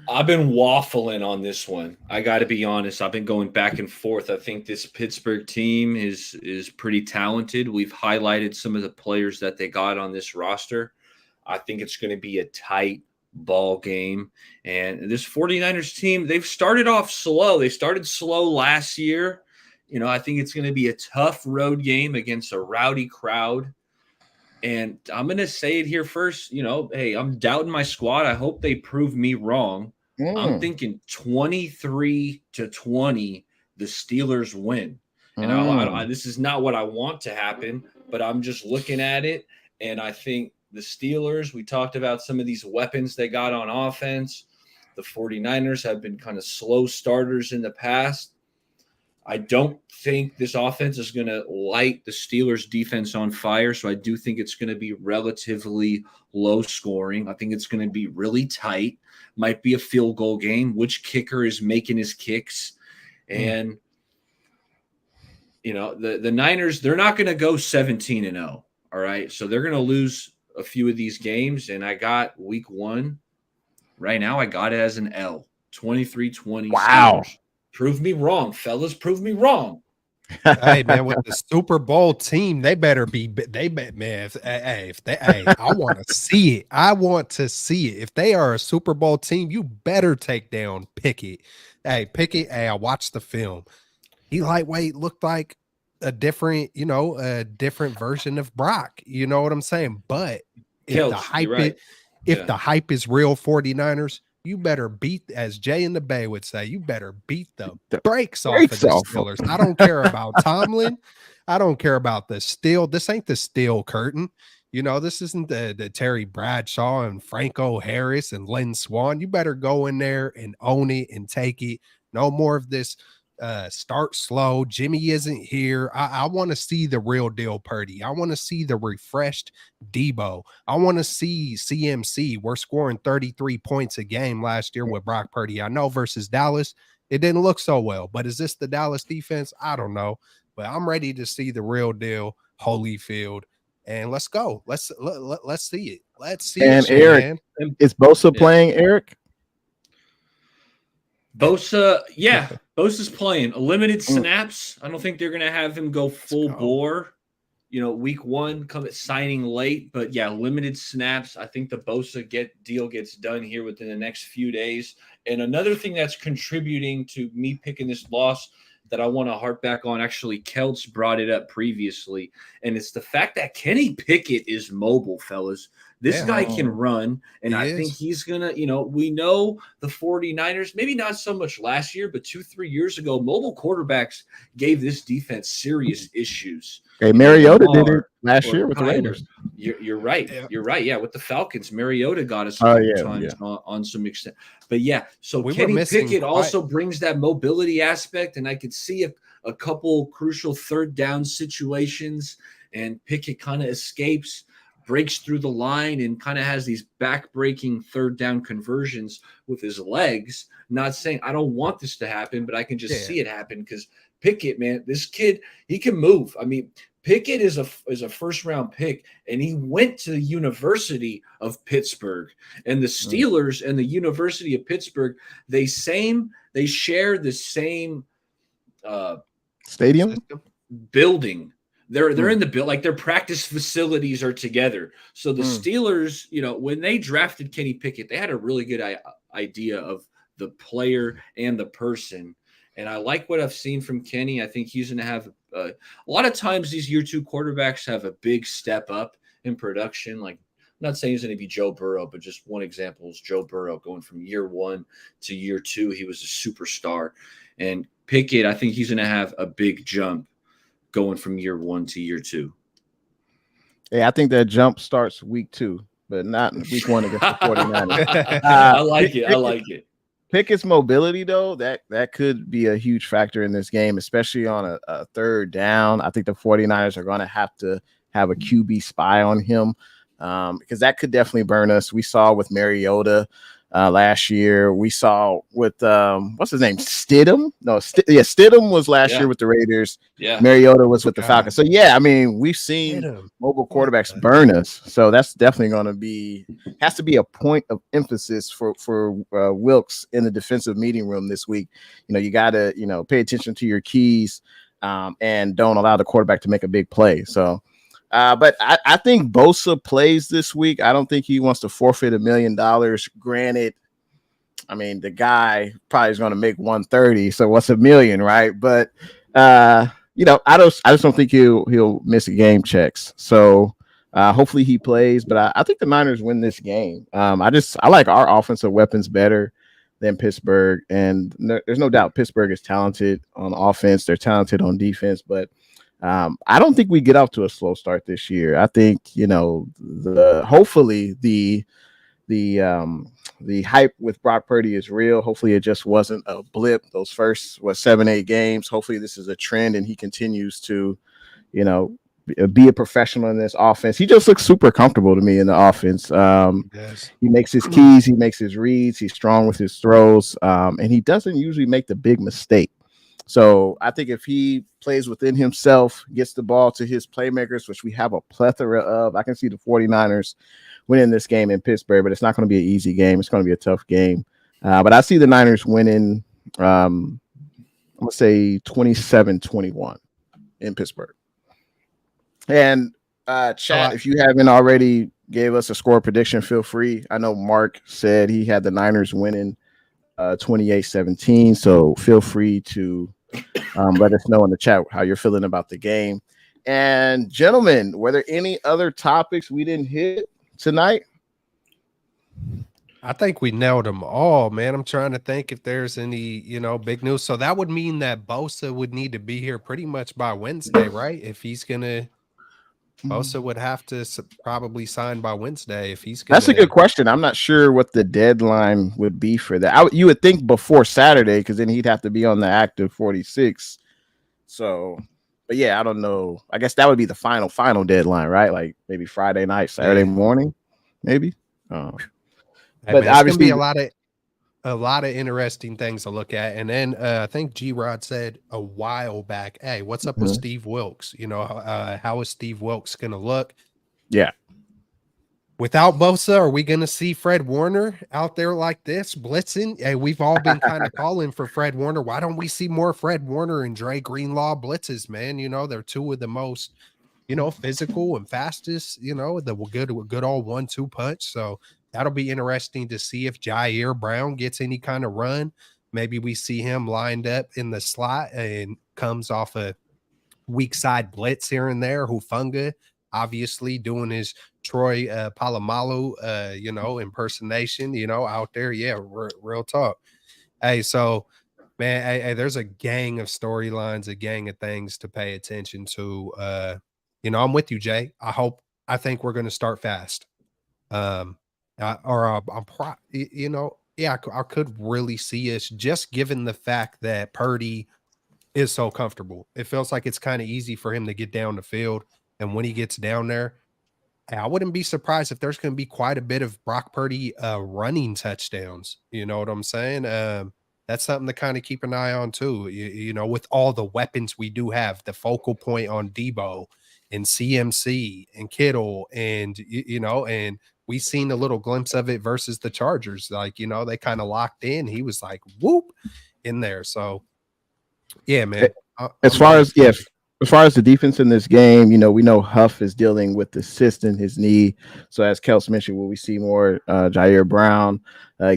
Speaker 3: I've been waffling on this one. I got to be honest. I've been going back and forth. I think this Pittsburgh team is pretty talented. We've highlighted some of the players that they got on this roster. I think it's going to be a tight ball game. And this 49ers team, they've started off slow. They started slow last year. I think it's going to be a tough road game against a rowdy crowd. And I'm going to say it here first. Hey, I'm doubting my squad. I hope they prove me wrong. I'm thinking 23-20, the Steelers win. And I this is not what I want to happen, but I'm just looking at it. And I think the Steelers, we talked about some of these weapons they got on offense. The 49ers have been kind of slow starters in the past. I don't think this offense is going to light the Steelers defense on fire. So I do think it's going to be relatively low scoring. I think it's going to be really tight. Might be a field goal game. Which kicker is making his kicks? And, the Niners, they're not going to go 17-0. All right. So they're going to lose a few of these games. And I got week 1 right now. I got it as an L, 23-20.
Speaker 2: Wow.
Speaker 3: Steelers. Prove me wrong, fellas. Prove me wrong.
Speaker 4: Hey man, with the Super Bowl team, they better be. Man. I want to see it. I want to see it. If they are a Super Bowl team, you better take down Pickett. Hey, Pickett. Hey, I watched the film. He lightweight looked like a different, a different version of Brock. You know what I'm saying? But if the hype is real 49ers, you better beat, as Jay in the Bay would say, you better beat the brakes off of the Steelers. I don't care about Tomlin. I don't care about the steel. This ain't the steel curtain. This isn't the Terry Bradshaw and Franco Harris and Lynn Swan. You better go in there and own it and take it. No more of this start slow. Jimmy isn't here. I want to see the real deal Purdy. I want to see the refreshed Debo. I want to see CMC. We're scoring 33 points a game last year with Brock Purdy. I know versus Dallas, it didn't look so well, but is this the Dallas defense? I don't know, but I'm ready to see the real deal Holyfield, and let's go. Let's see it. Let's see
Speaker 2: and
Speaker 4: it,
Speaker 2: Eric,
Speaker 4: man.
Speaker 2: Is Bosa playing, Eric?
Speaker 3: Bosa, yeah. Bosa's playing limited snaps. I don't think they're going to have him go full bore. Week 1 signing late, but yeah, limited snaps. I think the Bosa deal gets done here within the next few days. And another thing that's contributing to me picking this loss that I want to harp back on, actually, Kelts brought it up previously, and it's the fact that Kenny Pickett is mobile, fellas. This guy can run, and I think he's going to, we know the 49ers, maybe not so much last year, but 2-3 years ago, mobile quarterbacks gave this defense serious issues.
Speaker 2: Hey, Mariota did it last year with the Raiders.
Speaker 3: You're right. Yeah. You're right. Yeah, with the Falcons, Mariota got us a couple times on some extent. But yeah, so Kenny Pickett also brings that mobility aspect, and I could see a couple crucial third down situations, and Pickett kind of escapes, breaks through the line, and kind of has these back-breaking third down conversions with his legs. Not saying I don't want this to happen, but I can just see it happen because Pickett, man, this kid, he can move. I mean, Pickett is a first-round pick, and he went to the University of Pittsburgh. And the Steelers and the University of Pittsburgh, they share the same
Speaker 2: stadium
Speaker 3: building. They're in the build, like their practice facilities are together. So the Steelers, when they drafted Kenny Pickett, they had a really good idea of the player and the person. And I like what I've seen from Kenny. I think he's going to have a lot of times these year 2 quarterbacks have a big step up in production. Like, I'm not saying he's going to be Joe Burrow, but just one example is Joe Burrow going from year 1 to year 2. He was a superstar. And Pickett, I think he's going to have a big jump going from year 1 to year 2.
Speaker 2: Yeah, I think that jump starts week 2, but not week 1 against the 49ers.
Speaker 3: I like it.
Speaker 2: Pickett's mobility, though, that could be a huge factor in this game, especially on a third down. I think the 49ers are going to have a QB spy on him because that could definitely burn us. We saw with Mariota last year. We saw with what's his name? Stidham? No, Stidham was last year with the Raiders. Yeah, Mariota was with the Falcons. So yeah, I mean, we've seen mobile quarterbacks burn us. So that's definitely going to has to be a point of emphasis for Wilkes in the defensive meeting room this week. You got to pay attention to your keys and don't allow the quarterback to make a big play. So. But I think Bosa plays this week. I don't think he wants to forfeit $1 million. Granted, I mean, the guy probably is going to make 130. So what's $1 million, right? But I just don't think he'll miss a game checks. So hopefully he plays. But I think the Niners win this game. I like our offensive weapons better than Pittsburgh, and there's no doubt Pittsburgh is talented on offense. They're talented on defense, but I don't think we get off to a slow start this year. I think, hopefully the the hype with Brock Purdy is real. Hopefully, it just wasn't a blip. Those first 7-8 games. Hopefully, this is a trend, and he continues to, you know, be a professional in this offense. He just looks super comfortable to me in the offense.
Speaker 4: Yes.
Speaker 2: He makes his keys, he makes his reads, he's strong with his throws, and he doesn't usually make the big mistake. So I think if he plays within himself, gets the ball to his playmakers, which we have a plethora of, I can see the 49ers winning this game in Pittsburgh, but it's not going to be an easy game. It's going to be a tough game. But I see the Niners winning, I'm going to say 27-21 in Pittsburgh. And chat, if you haven't already gave us a score prediction, feel free. I know Mark said he had the Niners winning 28-17. So feel free to let us know in the chat how you're feeling about the game. And gentlemen, were there any other topics we didn't hit tonight?
Speaker 4: I think we nailed them all, man. I'm trying to think if there's any, big news. So that would mean that Bosa would need to be here pretty much by Wednesday, right? If he's gonna, Bosa would have to probably sign by Wednesday if he's gonna.
Speaker 2: That's a good question. I'm not sure what the deadline would be for that. You would think before Saturday, because then he'd have to be on the active 46. So, but yeah, I don't know. I guess that would be the final deadline, right? Like maybe Friday night, Saturday morning, maybe.
Speaker 4: Hey,
Speaker 2: but
Speaker 4: man, it's
Speaker 2: obviously,
Speaker 4: gonna be a lot of interesting things to look at. And then I think G-Rod said a while back, hey, what's up with Steve Wilks? How is Steve Wilks going to look?
Speaker 2: Yeah.
Speaker 4: Without Bosa, are we going to see Fred Warner out there like this, blitzing? Hey, we've all been kind of calling for Fred Warner. Why don't we see more Fred Warner and Dre Greenlaw blitzes, man? They're two of the most, physical and fastest, the good old 1-2 punch. So that'll be interesting to see if Jair Brown gets any kind of run. Maybe we see him lined up in the slot and comes off a weak side blitz here and there. Hufanga, obviously, doing his Troy Polamalu, impersonation, out there. Yeah, real talk. Hey, so, man, hey, there's a gang of storylines, a gang of things to pay attention to. I'm with you, Jay. I think we're going to start fast. I could really see us just given the fact that Purdy is so comfortable. It feels like it's kind of easy for him to get down the field. And when he gets down there, I wouldn't be surprised if there's going to be quite a bit of Brock Purdy running touchdowns. You know what I'm saying? That's something to kind of keep an eye on too. With all the weapons we do have, the focal point on Debo and CMC and Kittle and, and we seen a little glimpse of it versus the Chargers. Like, they kind of locked in. He was like, whoop in there. So, yeah, man.
Speaker 2: As far as the defense in this game, we know Huff is dealing with the cyst in his knee. So as Kels mentioned, will we see more Jair Brown?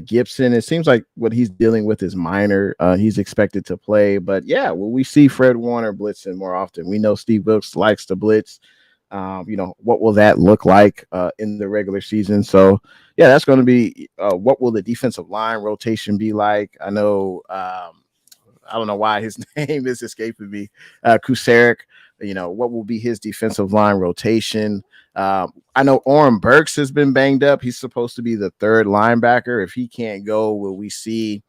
Speaker 2: Gibson, it seems like what he's dealing with is minor. He's expected to play. But, yeah, will we see Fred Warner blitzing more often? We know Steve Wilks likes to blitz. What will that look like in the regular season? So, yeah, that's going to be what will the defensive line rotation be like? I know I don't know why his name is escaping me. Kusarek, what will be his defensive line rotation? I know Oren Burks has been banged up. He's supposed to be the third linebacker. If he can't go, will we see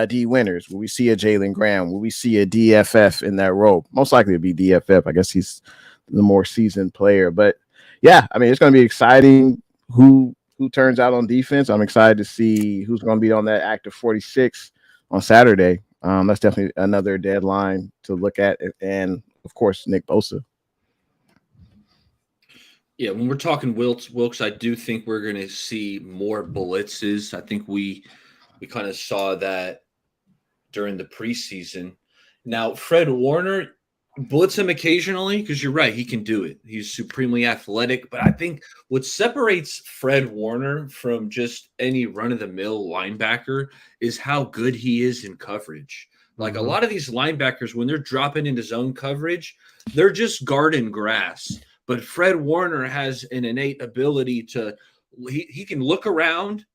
Speaker 2: D Winters? Will we see a Jalen Graham? Will we see a DFF in that role? Most likely it'd be DFF. I guess he's the more seasoned player. But, yeah, I mean, it's going to be exciting who turns out on defense. I'm excited to see who's going to be on that active 46 on Saturday. That's definitely another deadline to look at. And, of course, Nick Bosa.
Speaker 3: Yeah, when we're talking Wilks, I do think we're going to see more blitzes. I think we kind of saw that during the preseason. Now, Fred Warner, blitz him occasionally because you're right, he can do it. He's supremely athletic. But I think what separates Fred Warner from just any run-of-the-mill linebacker is how good he is in coverage. Like a lot of these linebackers, when they're dropping into zone coverage, they're just guarding grass. But Fred Warner has an innate ability to he can look around,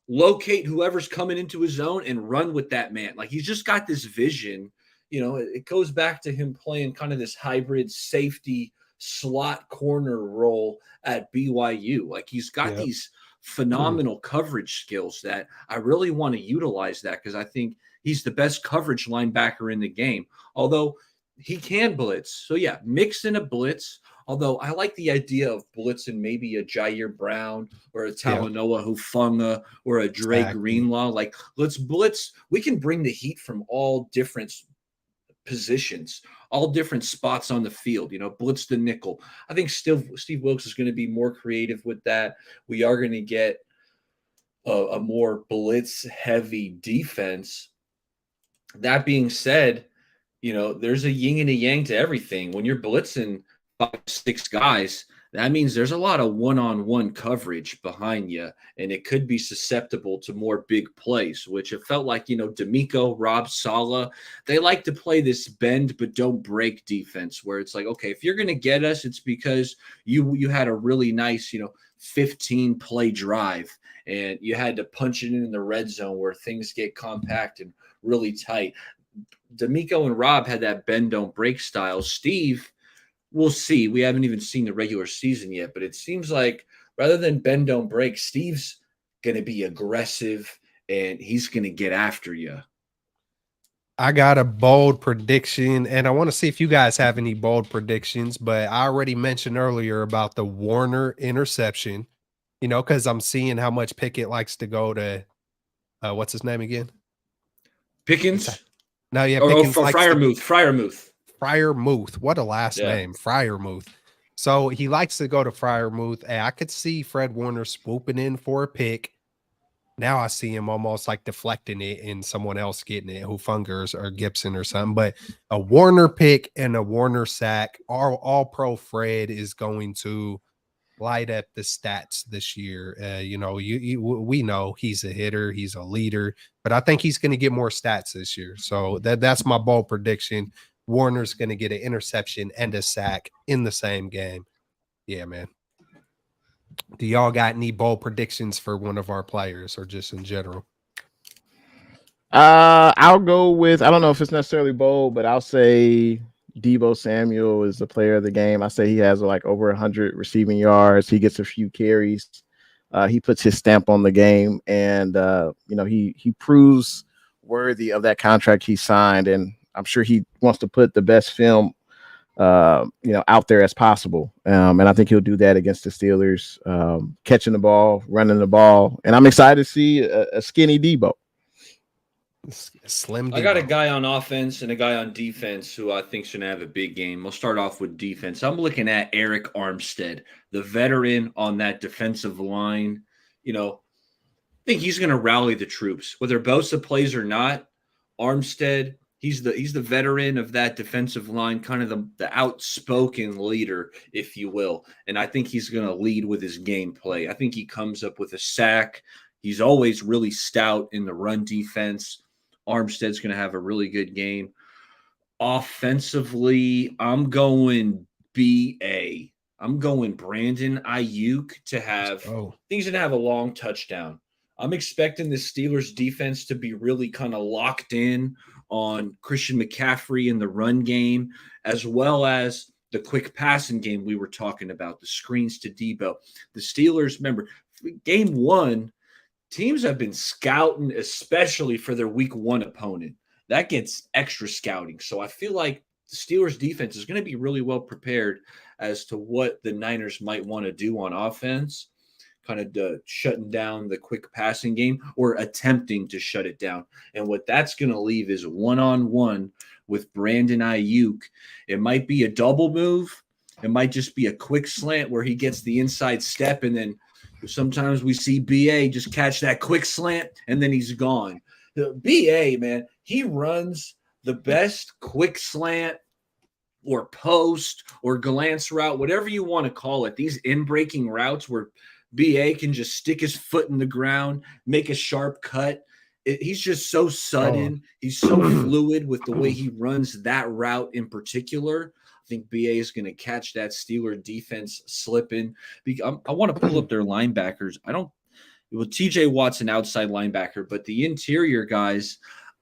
Speaker 3: locate whoever's coming into his zone, and run with that man. Like he's just got this vision. It goes back to him playing kind of this hybrid safety slot corner role at BYU. Like he's got these phenomenal coverage skills that I really want to utilize that because I think he's the best coverage linebacker in the game. Although he can blitz. So, yeah, mix in a blitz. Although I like the idea of blitzing maybe a Jair Brown or a Talanoa Hufanga or a Dre
Speaker 4: Exactly.
Speaker 3: Greenlaw. Like, let's blitz. We can bring the heat from all different positions, all different spots on the field, blitz the nickel. I think Steve Wilkes is going to be more creative with that. We are going to get a more blitz-heavy defense. That being said, there's a yin and a yang to everything. When you're blitzing 5-6 guys, that means there's a lot of one-on-one coverage behind you, and it could be susceptible to more big plays, which it felt like, D'Amico, Rob Saleh, they like to play this bend but don't break defense where it's like, okay, if you're going to get us, it's because you had a really nice, 15-play drive, and you had to punch it in the red zone where things get compact and really tight. D'Amico and Rob had that bend don't break style. Steve, we'll see. We haven't even seen the regular season yet, but it seems like rather than bend don't break, Steve's going to be aggressive and he's going to get after you.
Speaker 4: I got a bold prediction, and I want to see if you guys have any bold predictions, but I already mentioned earlier about the Warner interception, because I'm seeing how much Pickett likes to go to, what's his name again?
Speaker 3: Pickens?
Speaker 4: No, yeah,
Speaker 3: Pickens.
Speaker 4: Pickens
Speaker 3: Freiermuth.
Speaker 4: Freiermuth. What a last name. Freiermuth. So he likes to go to Freiermuth. And I could see Fred Warner swooping in for a pick. Now I see him almost like deflecting it and someone else getting it, Hufanga or Gibson or something. But a Warner pick and a Warner sack, all pro Fred is going to light up the stats this year. We know he's a hitter, he's a leader, but I think he's going to get more stats this year. So that's my bold prediction. Warner's going to get an interception and a sack in the same game. Yeah, man. Do y'all got any bold predictions for one of our players or just in general?
Speaker 2: I'll go with, I don't know if it's necessarily bold, but I'll say Deebo Samuel is the player of the game. I say he has like over 100 receiving yards. He gets a few carries. He puts his stamp on the game, and he proves worthy of that contract he signed. And I'm sure he wants to put the best film out there as possible. And I think he'll do that against the Steelers, catching the ball, running the ball. And I'm excited to see a skinny Deebo.
Speaker 4: Slim Deebo.
Speaker 3: I got a guy on offense and a guy on defense who I think is going to have a big game. I'll start off with defense. I'm looking at Eric Armstead, the veteran on that defensive line. I think he's going to rally the troops. Whether Bosa plays or not, Armstead, he's the veteran of that defensive line, kind of the outspoken leader, if you will. And I think he's going to lead with his gameplay. I think he comes up with a sack. He's always really stout in the run defense. Armstead's going to have a really good game. Offensively, I'm going BA. I'm going Brandon Ayuk to have – I think he's going to have a long touchdown. I'm expecting the Steelers defense to be really kind of locked in on Christian McCaffrey in the run game, as well as the quick passing game we were talking about, the screens to Deebo. The Steelers, remember, game one, teams have been scouting, especially for their week one opponent. That gets extra scouting. So I feel like the Steelers defense is going to be really well prepared as to what the Niners might want to do on offense, kind of shutting down the quick passing game or attempting to shut it down. And what that's going to leave is one-on-one with Brandon Ayuk. It might be a double move. It might just be a quick slant where he gets the inside step, and then sometimes we see BA just catch that quick slant, and then he's gone. The BA, man, he runs the best quick slant or post or glance route, whatever you want to call it, these in-breaking routes where BA can just stick his foot in the ground, make a sharp cut. He's just so sudden. He's so fluid with the way he runs that route in particular. I think BA is going to catch that Steeler defense slipping. I want to pull up their linebackers. TJ Watt's an outside linebacker, but the interior guys,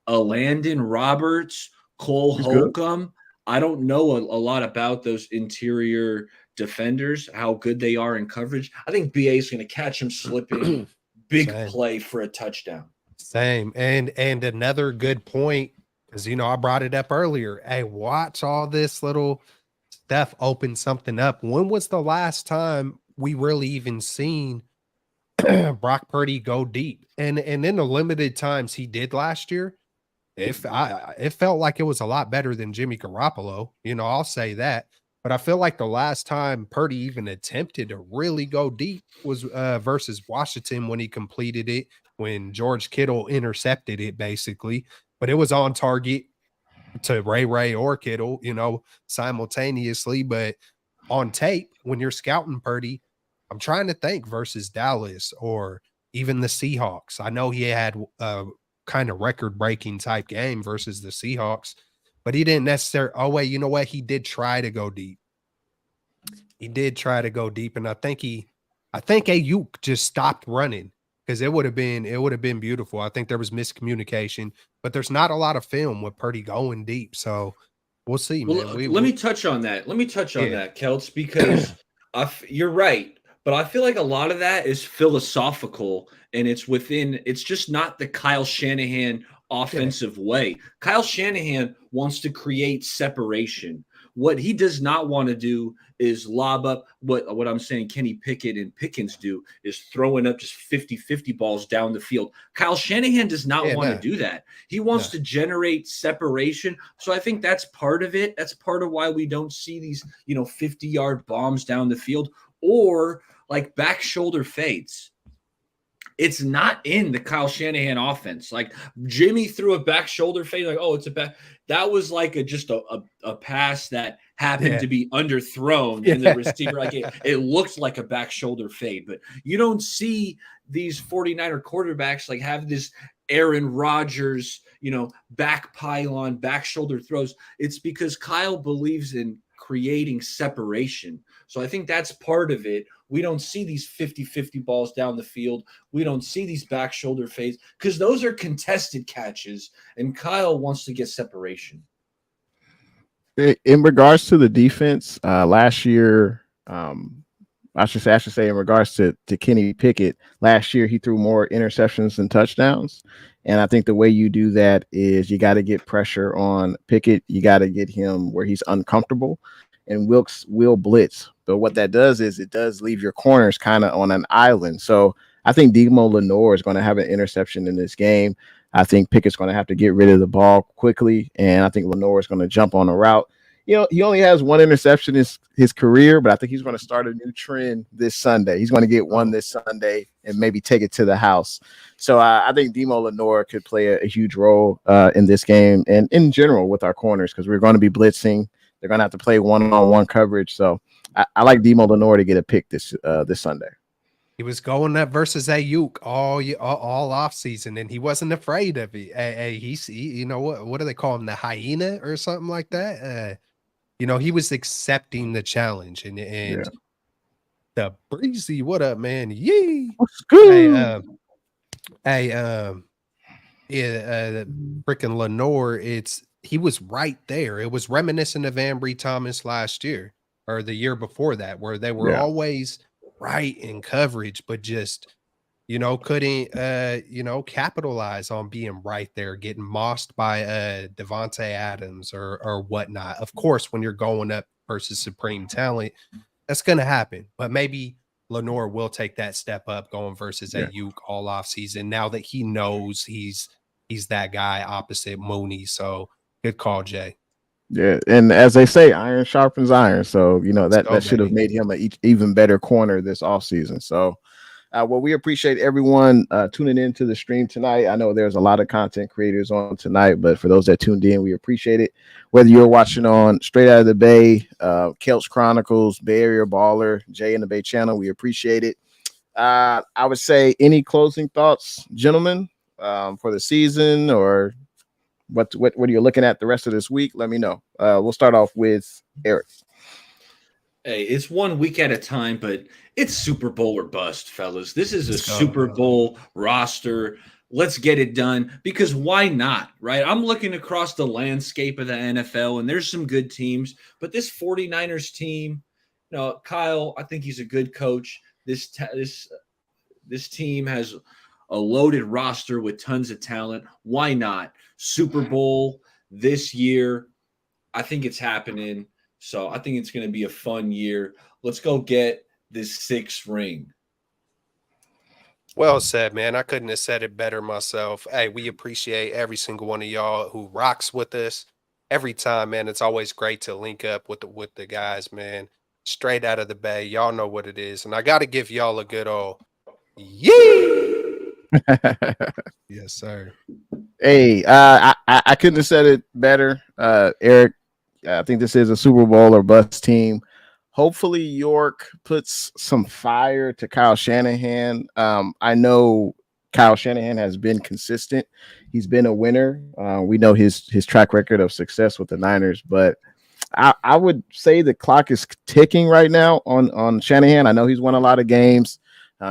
Speaker 3: Landon Roberts, Cole Holcomb, I don't know a lot about those interior defenders, how good they are in coverage. I think BA is going to catch him slipping, big
Speaker 4: Same.
Speaker 3: play for a touchdown.
Speaker 4: Same. And another good point, because I brought it up earlier. Hey, watch all this little stuff open something up. When was the last time we really even seen Brock Purdy go deep? And in the limited times he did last year, it felt like it was a lot better than Jimmy Garoppolo. I'll say that. But I feel like the last time Purdy even attempted to really go deep was versus Washington when he completed it, when George Kittle intercepted it, basically. But it was on target to Ray or Kittle, simultaneously. But on tape, when you're scouting Purdy, I'm trying to think versus Dallas or even the Seahawks. I know he had a kind of record-breaking type game versus the Seahawks, but he didn't necessarily. Oh wait, you know what? He did try to go deep. He did try to go deep, and I think Ayuk just stopped running because it would have been beautiful. I think there was miscommunication, but there's not a lot of film with Purdy going deep, so we'll see, man.
Speaker 3: Well, let me touch on that. Let me touch on
Speaker 4: Yeah.
Speaker 3: that, Kelts, because you're right. But I feel like a lot of that is philosophical, and it's just not the Kyle Shanahan offensive way. Kyle Shanahan wants to create separation. What he does not want to do is lob up what I'm saying Kenny Pickett and Pickens do is throwing up just 50-50 balls down the field. Kyle Shanahan does not want to do that. He wants to generate separation. So I think that's part of it. That's part of why we don't see these, 50-yard bombs down the field or like back shoulder fades. It's not in the Kyle Shanahan offense. Like Jimmy threw a back shoulder fade, like, oh, it's a back. That was like just a pass that happened to be underthrown, and the receiver, like it looked like a back shoulder fade. But you don't see these 49er quarterbacks like have this Aaron Rodgers, back pylon, back shoulder throws. It's because Kyle believes in creating separation. So I think that's part of it. We don't see these 50-50 balls down the field. We don't see these back shoulder fades because those are contested catches, and Kyle wants to get separation.
Speaker 2: In regards to the defense, last year, I should say in regards to Kenny Pickett, last year he threw more interceptions than touchdowns. And I think the way you do that is you got to get pressure on Pickett. You got to get him where he's uncomfortable, and Wilkes will blitz. But what that does is it does leave your corners kind of on an island. So I think Demo Lenore is going to have an interception in this game. I think Pickett's going to have to get rid of the ball quickly, and I think Lenore is going to jump on a route. He only has one interception in his career, but I think he's going to start a new trend this Sunday. He's going to get one this Sunday and maybe take it to the house. So I think Demo Lenore could play a huge role in this game and in general with our corners because we're going to be blitzing. They're going to have to play one-on-one coverage. So I like Demo Lenore to get a pick this Sunday.
Speaker 4: He was going up versus Ayuk all off season, and he wasn't afraid of it. What do they call him? The hyena or something like that? He was accepting the challenge, and the breezy. What up, man? Yee. Freaking Lenore. He was right there. It was reminiscent of Ambry Thomas last year or the year before that, where they were always right in coverage, but just, couldn't, capitalize on being right there, getting mossed by Devontae Adams or whatnot. Of course, when you're going up versus supreme talent, that's going to happen. But maybe Lenore will take that step up going versus Ayuk all off season now that he knows he's that guy opposite Mooney. So good call, Jay.
Speaker 2: Yeah, and as they say, iron sharpens iron. So, that should have made him an even better corner this offseason. So, we appreciate everyone tuning into the stream tonight. I know there's a lot of content creators on tonight, but for those that tuned in, we appreciate it. Whether you're watching on Straight Out of the Bay, Kelts Chronicles, Bay Area Baller, Jay in the Bay channel, we appreciate it. I would say any closing thoughts, gentlemen, for the season or what are you looking at the rest of this week? Let me know. We'll start off with Eric.
Speaker 3: Hey, it's 1 week at a time, but it's Super Bowl or bust, fellas. This is a Super Bowl roster. Let's get it done, because why not, right? I'm looking across the landscape of the NFL, and there's some good teams, but this 49ers team, Kyle, I think he's a good coach. This team has a loaded roster with tons of talent. Why not? Super Bowl this year, I think it's happening. So I think it's going to be a fun year. Let's go get this 6th ring.
Speaker 4: Well said, man. I couldn't have said it better myself. Hey, we appreciate every single one of y'all who rocks with us every time, man. It's always great to link up with the guys, man. Straight out of the Bay. Y'all know what it is. And I got to give y'all a good old yee. Yes, sir.
Speaker 2: Hey, I couldn't have said it better. Eric, I think this is a Super Bowl or bust team. Hopefully York puts some fire to Kyle Shanahan. I know Kyle Shanahan has been consistent. He's been a winner. We know his track record of success with the Niners, but I would say the clock is ticking right now on Shanahan. I know he's won a lot of games.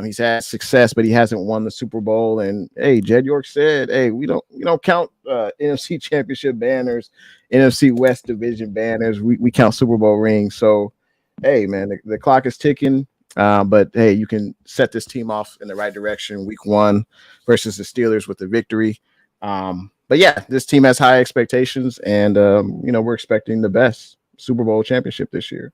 Speaker 2: He's had success, but he hasn't won the Super Bowl. And hey, Jed York said, "Hey, we don't count NFC Championship banners, NFC West Division banners. We count Super Bowl rings." So, hey, man, the clock is ticking. But hey, you can set this team off in the right direction. Week 1 versus the Steelers with the victory. But yeah, this team has high expectations, and we're expecting the best Super Bowl championship this year.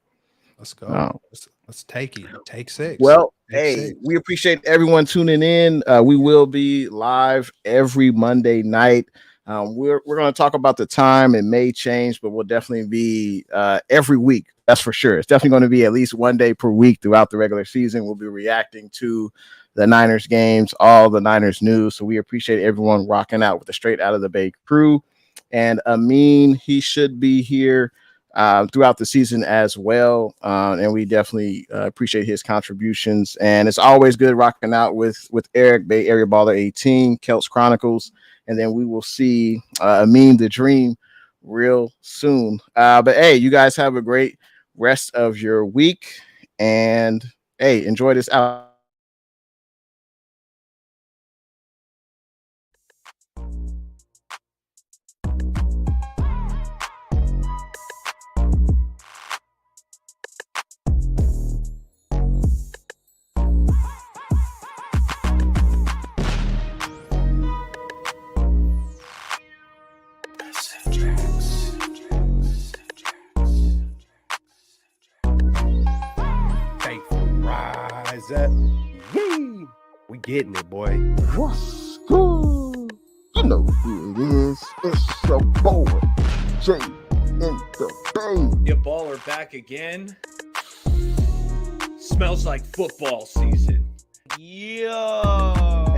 Speaker 4: Let's go. Let's take it. Take 6.
Speaker 2: Well,
Speaker 4: Take
Speaker 2: hey,
Speaker 4: 6.
Speaker 2: we appreciate everyone tuning in. We will be live every Monday night. We're going to talk about the time. It may change, but we'll definitely be every week. That's for sure. It's definitely going to be at least one day per week throughout the regular season. We'll be reacting to the Niners games, all the Niners news. So we appreciate everyone rocking out with the Straight Out of the Bay crew. And Amin, he should be here throughout the season as well. And we definitely appreciate his contributions. And it's always good rocking out with Eric, Bay Area Baller 18, Celts Chronicles. And then we will see Amin the Dream real soon. But hey, you guys have a great rest of your week. And hey, enjoy this out.
Speaker 1: Rise up. Yee. We getting it, boy.
Speaker 2: What's good? You know who it is. It's your boy, Jay in the Bay.
Speaker 3: Your baller back again. Smells like football season.
Speaker 1: Yo.